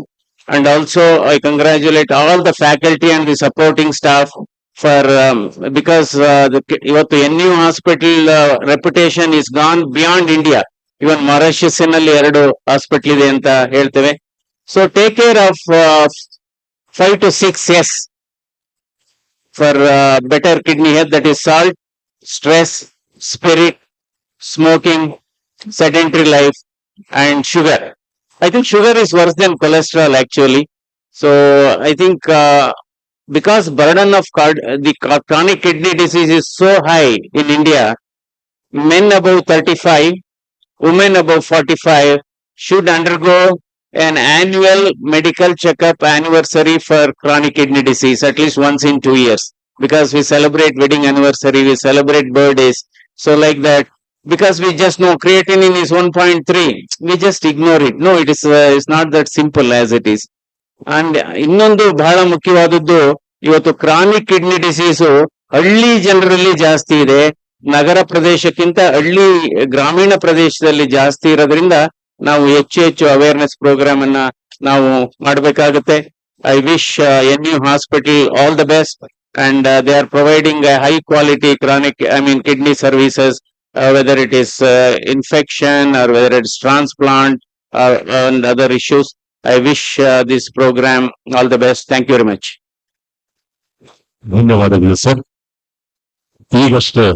and also I congratulate all the faculty and the supporting staff for because ಇವತ್ತು NU hospital reputation is gone beyond India. Even Mauritius ನಲ್ಲಿ 2 hospital ಇದೆ ಅಂತ ಹೇಳ್ತೇವೆ. So take care of 5 to 6 yes for better kidney health, that is salt, stress, spirit, smoking, sedentary life, and sugar. I think sugar is worse than cholesterol actually. So I think because burden of chronic kidney disease is so high in India, men above 35, women above 45 should undergo an annual medical checkup anniversary for chronic kidney disease at least once in 2 years, because we celebrate wedding anniversary, we celebrate birthdays. So like that, because we just know creatinine is 1.3, we just ignore it. No, it is it's not that simple as it is. And ಇನ್ನೊಂದು ಬಹಳ ಮುಖ್ಯವಾದದ್ದು, ಇವತ್ತು chronic kidney disease ಹಳ್ಳಿ ಜನರಲ್ಲಿ ಜಾಸ್ತಿ ಇದೆ, ನಗರ ಪ್ರದೇಶಕ್ಕಿಂತ ಹಳ್ಳಿ ಗ್ರಾಮೀಣ ಪ್ರದೇಶದಲ್ಲಿ ಜಾಸ್ತಿ ಇರೋದ್ರಿಂದ ನಾವು ಹೆಚ್ಚು ಅವೇರ್ನೆಸ್ ಪ್ರೋಗ್ರಾಮ್ ಅನ್ನ ನಾವು ಮಾಡಬೇಕಾಗುತ್ತೆ. I wish NU hospital all the best, and they are providing a high quality kidney services, whether it is infection or whether it is transplant and other issues. I wish this program all the best. Thank you very much. ಧನ್ಯವಾದಗಳು sir. ಈಗಷ್ಟೇ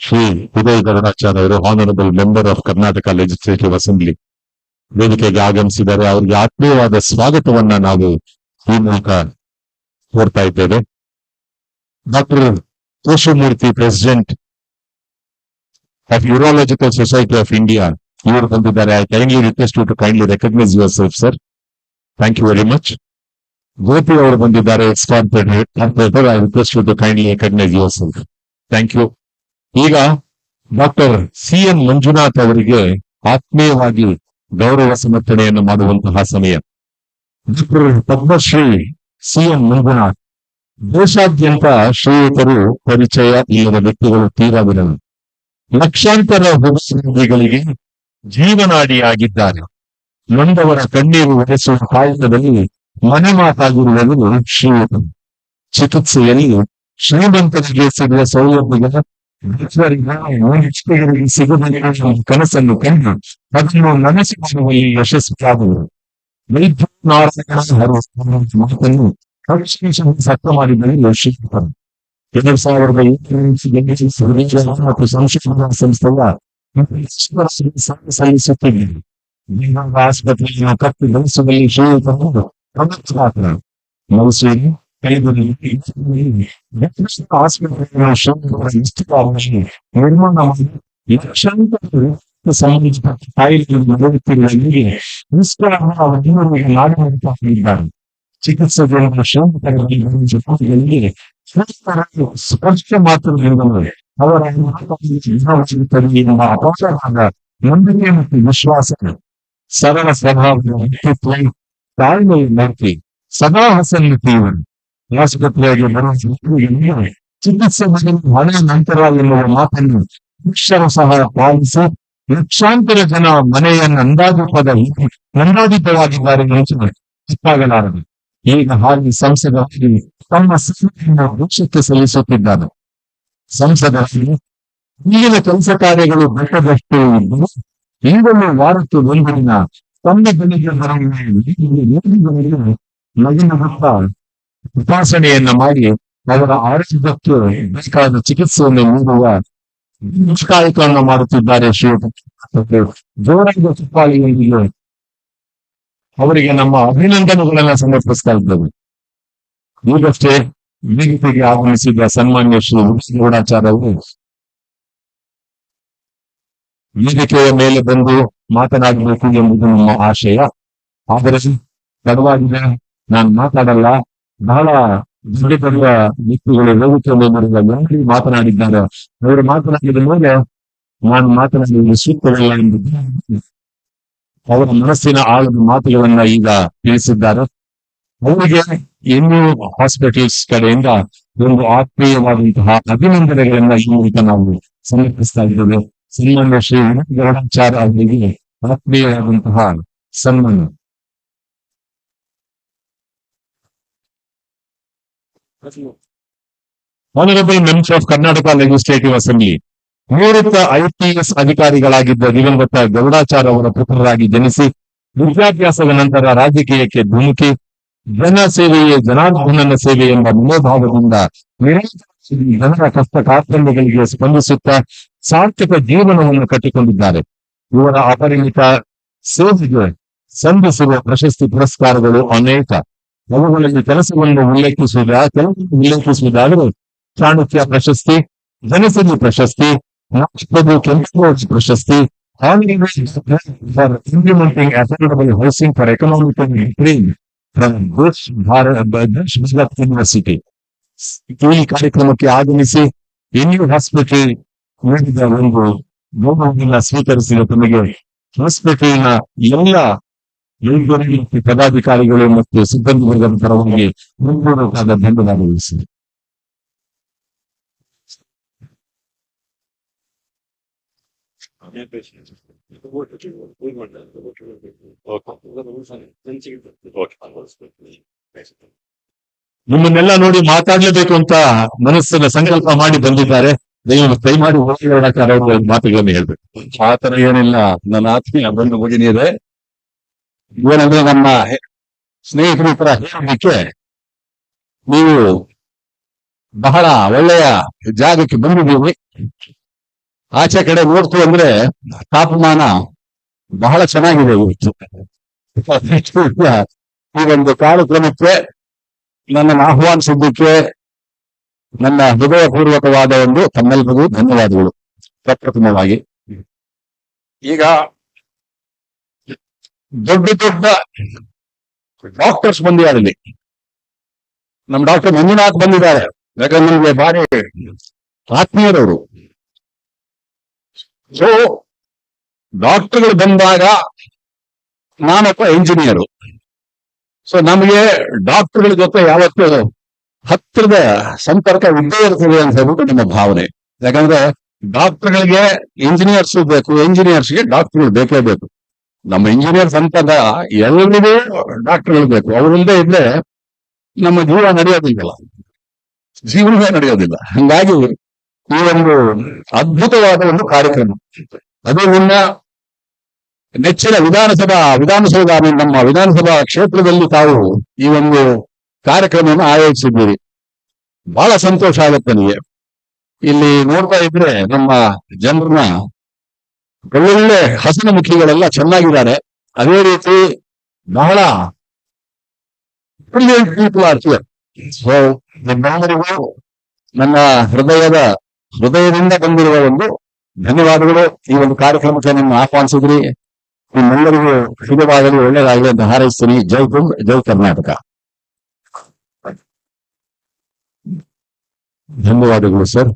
ಶ್ರೀ ಉದಯ್ ಗರುಡಾಚಾರ್ಯ ಅವರು honourable member of Karnataka legislative assembly ವೇದಿಕೆಗೆ ಆಗಮಿಸಿದ್ದಾರೆ. ಅವರಿಗೆ ಆತ್ಮೀಯವಾದ ಸ್ವಾಗತವನ್ನ ನಾವು ಈ ಮೂಲಕ ಕೋರ್ತಾ ಇದ್ದೇವೆ. Doctor Keshavamurthy, president of urological society of India, ಇವರು ಬಂದಿದ್ದಾರೆ. I kindly request you to kindly recognise yourself sir. Thank you very much. Gopi ಅವರು ಬಂದಿದ್ದಾರೆ, ex corporator. I request you to kindly recognise yourself. Thank you. ಈಗ doctor CN Manjunath ಅವರಿಗೆ ಆತ್ಮೀಯವಾಗಿ ಗೌರವ ಸಮರ್ಪಣೆಯನ್ನು ಮಾಡುವಂತಹ ಸಮಯ. ಡಾಕ್ಟರ್ ಪದ್ಮಶ್ರೀ CN ಮಂಜುನಾಥ್, ದೇಶಾದ್ಯಂತ ಶ್ರೀಯುತರು ಪರಿಚಯ ಇಲ್ಲದ ವ್ಯಕ್ತಿಗಳು ತೀರಾ ವಿರಳ. ಲಕ್ಷಾಂತರ ರೋಗಿಗಳಿಗೆ ಜೀವನಾಡಿಯಾಗಿದ್ದಾರೆ. ನೊಂದವರ ಕಣ್ಣೀರು ಒರೆಸುವ ಕಾಯಕದಲ್ಲಿ ಮನೆ ಮಾತಾಗಿರುವವರು ಶ್ರೀಯುತರು. ಚಿಕಿತ್ಸೆಯಲ್ಲಿ ಶ್ರೀಮಂತರಿಗೆ ಸಿಗುವ ಸೌಲಭ್ಯಗಳ ಸಿಗುವ ಕನಸನ್ನು ಕಂಡು ಅದನ್ನು ನನಸಿಕೊಳ್ಳುವಲ್ಲಿ ಯಶಸ್ವಿಯಾದವರು. ವೈದ್ಯ ಮಾತನ್ನು ಸತ್ತ ಮಾಡಿದಲ್ಲಿ ಶ್ರೀಯುತರು 2007 ಮತ್ತು ಸಂಶೋಧನಾ ಸಂಸ್ಥೆಯ ಸಲ್ಲಿಸುತ್ತಿದ್ದಾರೆ. ಆಸ್ಪತ್ರೆಯನ್ನು ಕಟ್ಟಿ ಬೆಳೆಸುವಲ್ಲಿ ಶ್ರೀಯುತರು ಪ್ರಮುಖ ಪಾತ್ರ. ಮೈಸೂರು, ಕೈಬುರಲ್ಲಿ ಆಸ್ಪತ್ರೆಯನ್ನು ನಿರ್ಮಾಣ ಮಾಡಿ ಲಕ್ಷಾಂತರ ಸಾಮಾಜಿಕ ಕಾಯಿಲೆಗಳನ್ನು ನೋಡುತ್ತಿರುವವರಿಗೆ ನಿಷ್ಕಳಂಕವಾಗಿ ನಾಡಿದ್ದಾರೆ. ಚಿಕಿತ್ಸೆಗಳನ್ನು ಶ್ರೀಮಂತರಿಗೆ ಸ್ಪರ್ಶ ಮಾತ್ರದಿಂದ ಅವರ ಅಪಾರವಾದ ನಂಬಿಕೆ ಮತ್ತು ವಿಶ್ವಾಸ, ಸರಳ ಸ್ವಭಾವದ ವ್ಯಕ್ತಿತ್ವ, ತಾಳ್ಮೆಯ ನೈತಿ, ಸದಾ ಹಸನ್ನುತ್ತೀವರು. ಆಸ್ಪತ್ರೆಗೆ ಬರುವ ಚಿಕಿತ್ಸೆ ಹಣ ನಂತರ ಎನ್ನುವ ಮಾತನ್ನು ಶಿಕ್ಷಣ ಸಹ ಪಾಲಿಸಿ ಲಕ್ಷಾಂತರ ಜನ ಮನೆಯನ್ನು ನಂದಾದೀಪವಾಗಿದ್ದಾರೆ ಎಂದು ಗೊತ್ತಾಗಲಾರದು. ಈಗ ಹಾಗೆ ಸಂಸದರಲ್ಲಿ ತಮ್ಮ ಸೇವೆಯನ್ನು ದೇಶಕ್ಕೆ ಸಲ್ಲಿಸುತ್ತಿದ್ದಾರೆ. ಸಂಸದರಲ್ಲಿ ಈಗಿನ ಕೆಲಸ ಕಾರ್ಯಗಳು ಬೆಟ್ಟದಷ್ಟು ಇದ್ದು ಈಗಲೂ ವಾರಕ್ಕೆ ಒಂದು ದಿನ ತಮ್ಮ ಬೆಳಿಗ್ಗೆ ನಗಿನ ಮಟ್ಟ ತಪಾಸಣೆಯನ್ನ ಮಾಡಿ ಅವರ ಆರೋಗ್ಯಕ್ಕೆ ಬೇಕಾದ ಚಿಕಿತ್ಸೆಯನ್ನು ನೀಡುವ ನಿಷ್ಕಾಯಕವನ್ನು ಮಾಡುತ್ತಿದ್ದಾರೆ. ಜೋರಾದ ಚಪ್ಪಾಳಿಯೊಂದಿಗೆ ಅವರಿಗೆ ನಮ್ಮ ಅಭಿನಂದನೆಗಳನ್ನ ಸಮರ್ಪಿಸ್ತಾ ಇದ್ದೇವೆ. ಈಗಷ್ಟೇ ವೇದಿಕೆಗೆ ಆಗಮಿಸಿದ ಸನ್ಮಾನ್ಯ ಶ್ರೀ ಗೌಡಾಚಾರ್ಯ ಅವರು ವೇದಿಕೆಯ ಮೇಲೆ ಬಂದು ಮಾತನಾಡಬೇಕು ಎಂಬುದು ನಮ್ಮ ಆಶಯ. ಆದರೆ ತಡವಾಗಿದೆ, ನಾನು ಮಾತಾಡಲ್ಲ. ಬಹಳ ದೊಡ್ಡ ದೊಡ್ಡ ವ್ಯಕ್ತಿಗಳು ವೇದಿಕೆ ಮೇಲೆ ಮಾತನಾಡಿದ್ದಾರೆ. ಅವರು ಮಾತನಾಡಿದ ಮೇಲೆ ನಾನು ಮಾತನಾಡುವುದು ಸೂಕ್ತವಿಲ್ಲ ಎಂಬುದು ಅವರ ಮನಸ್ಸಿನ ಆಳದ ಮಾತುಗಳನ್ನ ಈಗ ತಿಳಿಸಿದ್ದಾರೆ. ಅವರಿಗೆ ಎನ್ಯು ಹಾಸ್ಪಿಟಲ್ಸ್ ಕಡೆಯಿಂದ ಒಂದು ಆತ್ಮೀಯವಾದಂತಹ ಅಭಿನಂದನೆಗಳನ್ನ ಈ ಮೂಲಕ ನಾವು ಸಮರ್ಪಿಸ್ತಾ ಇದ್ದೇವೆ. ಸನ್ಮಾನ್ಯ ಶ್ರೀ ಗರುಡಾಚಾರ್ಯ ಅವರಿಗೆ ಆತ್ಮೀಯವಾದಂತಹ ಸನ್ಮಾನ. Honourable members of Karnataka legislative assembly, ನಿವೃತ್ತ IPS ಅಧಿಕಾರಿಗಳಾಗಿದ್ದ ದಿವಂಗತ ಗರುಡಾಚಾರ್ಯ ಅವರ ಪುತ್ರರಾಗಿ ಜನಿಸಿ ವಿದ್ಯಾಭ್ಯಾಸದ ನಂತರ ರಾಜಕೀಯಕ್ಕೆ ಧುಮುಕಿ ಜನ ಸೇವೆಯೇ ಜನಾರ್ದನನ ಸೇವೆ ಎಂಬ ಮನೋಭಾವದಿಂದ ನಿರಂತರವಾಗಿ ಜನರ ಕಷ್ಟ ಕಾರ್ಪಣ್ಯಗಳಿಗೆ ಸ್ಪಂದಿಸುತ್ತಾ ಸಾರ್ಥಕ ಜೀವನವನ್ನು ಕಟ್ಟಿಕೊಂಡಿದ್ದಾರೆ. ಇವರ ಅಪರಿಮಿತ ಸೇವೆಗೆ ಸಂಧಿಸಿರುವ ಪ್ರಶಸ್ತಿ ಪುರಸ್ಕಾರಗಳು ಅನೇಕ. ಅವುಗಳಲ್ಲಿ ಕೆಲಸವನ್ನು ಉಲ್ಲೇಖಿಸುವುದಾದರೆ ಚಾಣಕ್ಯ ಪ್ರಶಸ್ತಿ, ಜನಸೇವೆ ಪ್ರಶಸ್ತಿ, ನಾಗಪ್ರಭು ಕೆಂಪೇಗೌಡ ಪ್ರಶಸ್ತಿ, for implementing affordable housing for economical improve from bush Bhagat university. ಈ ಕಾರ್ಯಕ್ರಮಕ್ಕೆ ಆಗಮಿಸಿ ಎನ್ಯು ಹಾಸ್ಪಿಟಲ್ ನೀಡಿದ ಒಂದು ಗೌರವವನ್ನು ಸ್ವೀಕರಿಸಿದ ತಮಗೆ ಹಾಸ್ಪಿಟಲ್ನ ಎಲ್ಲ ವೈದ್ಯರು ಮತ್ತು ಪದಾಧಿಕಾರಿಗಳು ಮತ್ತು ಸಿಬ್ಬಂದಿ ವರ್ಗದ ಪರವಾಗಿ ಮುಂದೂಡಬೇಕಾದ ಧನ್ಯವಾದಗಳು ಸರ್. ನಿಮ್ಮನ್ನೆಲ್ಲ ನೋಡಿ ಮಾತಾಡ್ಲೇಬೇಕು ಅಂತ ಮನಸ್ಸಿನ ಸಂಕಲ್ಪ ಮಾಡಿ ಬಂದಿದ್ದಾರೆ. ದಯಮಾಡಿ ಹೋರಾಟಗಾರ ಮಾತುಗಳನ್ನು ಹೇಳ್ಬೇಕು. ಆತರ ಏನಿಲ್ಲ, ನನ್ನ ಆತ್ಮೀಯ ಬಂದು ಮುಗಿನಿದೆ. ಏನಂದ್ರೆ ನಮ್ಮ ಸ್ನೇಹಿತರ ಹತ್ರ ಹೇಳಲಿಕ್ಕೆ, ನೀವು ಬಹಳ ಒಳ್ಳೆಯ ಜಾಗಕ್ಕೆ ಬಂದಿದ್ದೀವಿ. ಆಚೆ ಕಡೆ ನೋಡ್ತು ಅಂದ್ರೆ ತಾಪಮಾನ ಬಹಳ ಚೆನ್ನಾಗಿದೆ ಇವತ್ತು. ಈ ಒಂದು ಕಾರ್ಯಕ್ರಮಕ್ಕೆ ನನ್ನನ್ನು ಆಹ್ವಾನಿಸಿದ್ದಕ್ಕೆ ನನ್ನ ಹೃದಯಪೂರ್ವಕವಾದ ಒಂದು ತಮ್ಮೆಲ್ಲರಿಗೂ ಧನ್ಯವಾದಗಳು ಪ್ರಪ್ರಥಮವಾಗಿ. ಈಗ ದೊಡ್ಡ ದೊಡ್ಡ ಡಾಕ್ಟರ್ಸ್ ಬಂದಿದ್ದಾರೆ ಇಲ್ಲಿ. ನಮ್ಮ ಡಾಕ್ಟರ್ ಮಂಜುನಾಥ್ ಬಂದಿದ್ದಾರೆ. ಯಾಕಂದ್ರೆ ನಿಮಗೆ ಭಾರಿ ಆತ್ಮೀಯರವರು. ಸೊ ಡಾಕ್ಟರ್ಗಳು ಬಂದಾಗ ನಾನೊಬ್ಬ ಇಂಜಿನಿಯರು. ಸೊ ನಮಗೆ ಡಾಕ್ಟರ್ಗಳ ಜೊತೆ ಯಾವತ್ತೂ ಹತ್ತಿರದ ಸಂಪರ್ಕ ಇದ್ದೇ ಇರ್ತದೆ ಅಂತ ಹೇಳ್ಬಿಟ್ಟು ನಮ್ಮ ಭಾವನೆ. ಯಾಕಂದ್ರೆ ಡಾಕ್ಟರ್ಗಳಿಗೆ ಇಂಜಿನಿಯರ್ಸ್ ಬೇಕು, ಇಂಜಿನಿಯರ್ಸ್ಗೆ ಡಾಕ್ಟರ್ಗಳು ಬೇಕೇ ಬೇಕು. ನಮ್ಮ ಇಂಜಿನಿಯರ್ಸ್ ಅಂತಾಗ ಎಲ್ಲರಿಗೂ ಡಾಕ್ಟರ್ಗಳು ಬೇಕು. ಅವರಿಂದೇ ಇದ್ರೆ ನಮ್ಮ ಜೀವನವೇ ನಡೆಯೋದಿಲ್ಲ. ಹಂಗಾಗಿ ಈ ಒಂದು ಅದ್ಭುತವಾದ ಒಂದು ಕಾರ್ಯಕ್ರಮ, ಅದು ನಿಮ್ಮ ನೆಚ್ಚಿನ ವಿಧಾನಸೌಧ ನಮ್ಮ ವಿಧಾನಸಭಾ ಕ್ಷೇತ್ರದಲ್ಲಿ ತಾವು ಈ ಒಂದು ಕಾರ್ಯಕ್ರಮವನ್ನು ಆಯೋಜಿಸಿದ್ದೀರಿ. ಬಹಳ ಸಂತೋಷ ಆಗುತ್ತೆ ನನಗೆ. ಇಲ್ಲಿ ನೋಡ್ತಾ ಇದ್ರೆ ನಮ್ಮ ಜನರನ್ನ ಒಳ್ಳೊಳ್ಳೆ ಹಸನ ಮುಖಿಗಳೆಲ್ಲ ಚೆನ್ನಾಗಿದ್ದಾರೆ. ಅದೇ ರೀತಿ ಬಹಳ ಪೀಪಲ್ ಆರ್ ಹಿಯರ್. ಸೊ ನಿಮ್ಮೆಲ್ಲರಿಗೂ ನನ್ನ ಹೃದಯದಿಂದ ಬಂದಿರುವ ಒಂದು ಧನ್ಯವಾದಗಳು. ಈ ಒಂದು ಕಾರ್ಯಕ್ರಮಕ್ಕೆ ನಿಮ್ಮ ಆಹ್ವಾನಿಸಿದ್ರಿ. ನಿಮ್ಮೆಲ್ಲರಿಗೂ ಶುಭವಾಗಲಿ, ಒಳ್ಳೆಯದಾಗಲಿ ಅಂತ ಹಾರೈಸ್ತೀನಿ. ಜೈ ಹಿಂದ್, ಜೈ ಕರ್ನಾಟಕ. ಧನ್ಯವಾದಗಳು ಸರ್.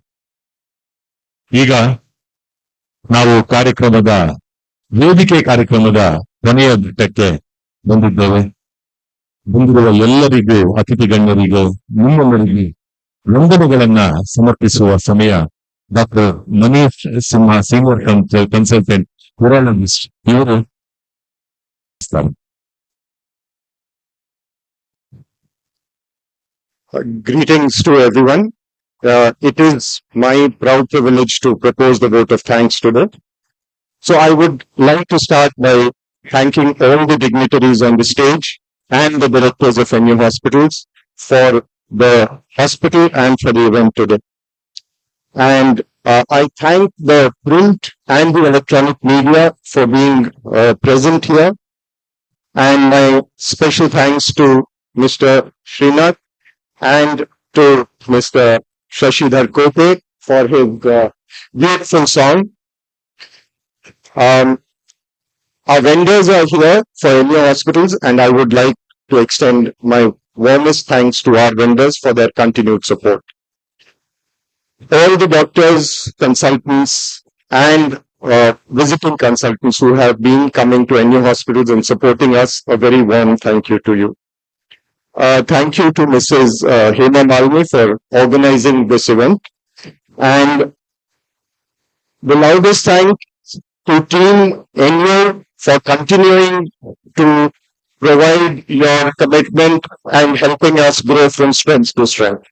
ಈಗ ನಾವು ವೇದಿಕೆ ಕಾರ್ಯಕ್ರಮದ ಕೊನೆಯ ಘಟ್ಟಕ್ಕೆ ಬಂದಿದ್ದೇವೆ. ಬಂದಿರುವ ಎಲ್ಲರಿಗೂ, ಅತಿಥಿ ಗಣ್ಯರಿಗೂ, ನಿಮ್ಮೆಲ್ಲರಿಗೂ ವಂದನೆಗಳನ್ನ ಸಮರ್ಪಿಸುವ ಸಮಯ. ಡಾಕ್ಟರ್ ಮನೀಶ್ ಸಿಂಹ, ಸೀನಿಯರ್ ಕನ್ಸಲ್ಟೆಂಟ್ ಯೂರಾಲಜಿಸ್ಟ್, ಇವರು Greetings to everyone. It is my proud privilege to propose the vote of thanks today. So I would like to start by thanking all the dignitaries on the stage and the directors of NU hospitals for the hospital and for the event today. And I thank the print and the electronic media for being present here. And my special thanks to Mr. Srinath and to Mr. Shashidhar Kote for his beautiful song. Our vendors are here for India Hospitals, and I would like to extend my warmest thanks to our vendors for their continued support. All the doctors, consultants, and visiting consultants who have been coming to NU Hospitals and supporting us, a very warm thank you to you. Thank you to Mrs. Hema Malini for organizing this event. And the loudest thanks to Team NU for continuing to provide your commitment and helping us grow from strength to strength.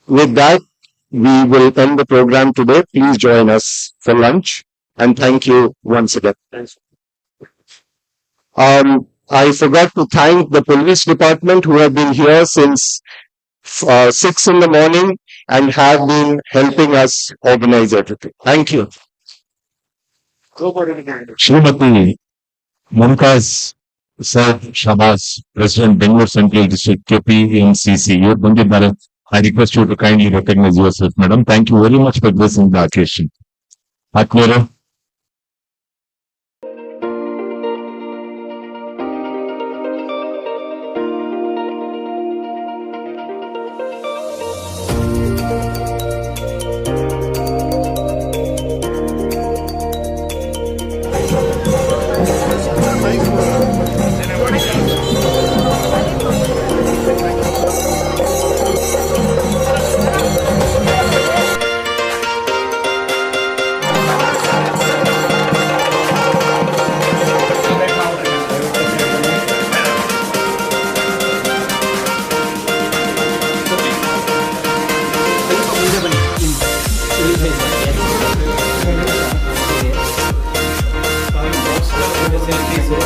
With that, we will end the program today. Please join us for lunch, and thank you once again. I forgot to thank the police department who have been here since 6 in the morning and have been helping us organize everything. Thank you. Shrimati Mumtaz Saad Shabazz, President, Bangalore Central District, KPMCC. Here, ಬಂದಿದ್ದಾರೆ. I request you to kindly recognize yourself, madam. Thank you very much for gracing the occasion. ಆತ್ಮೀಯರೇ, Thank you.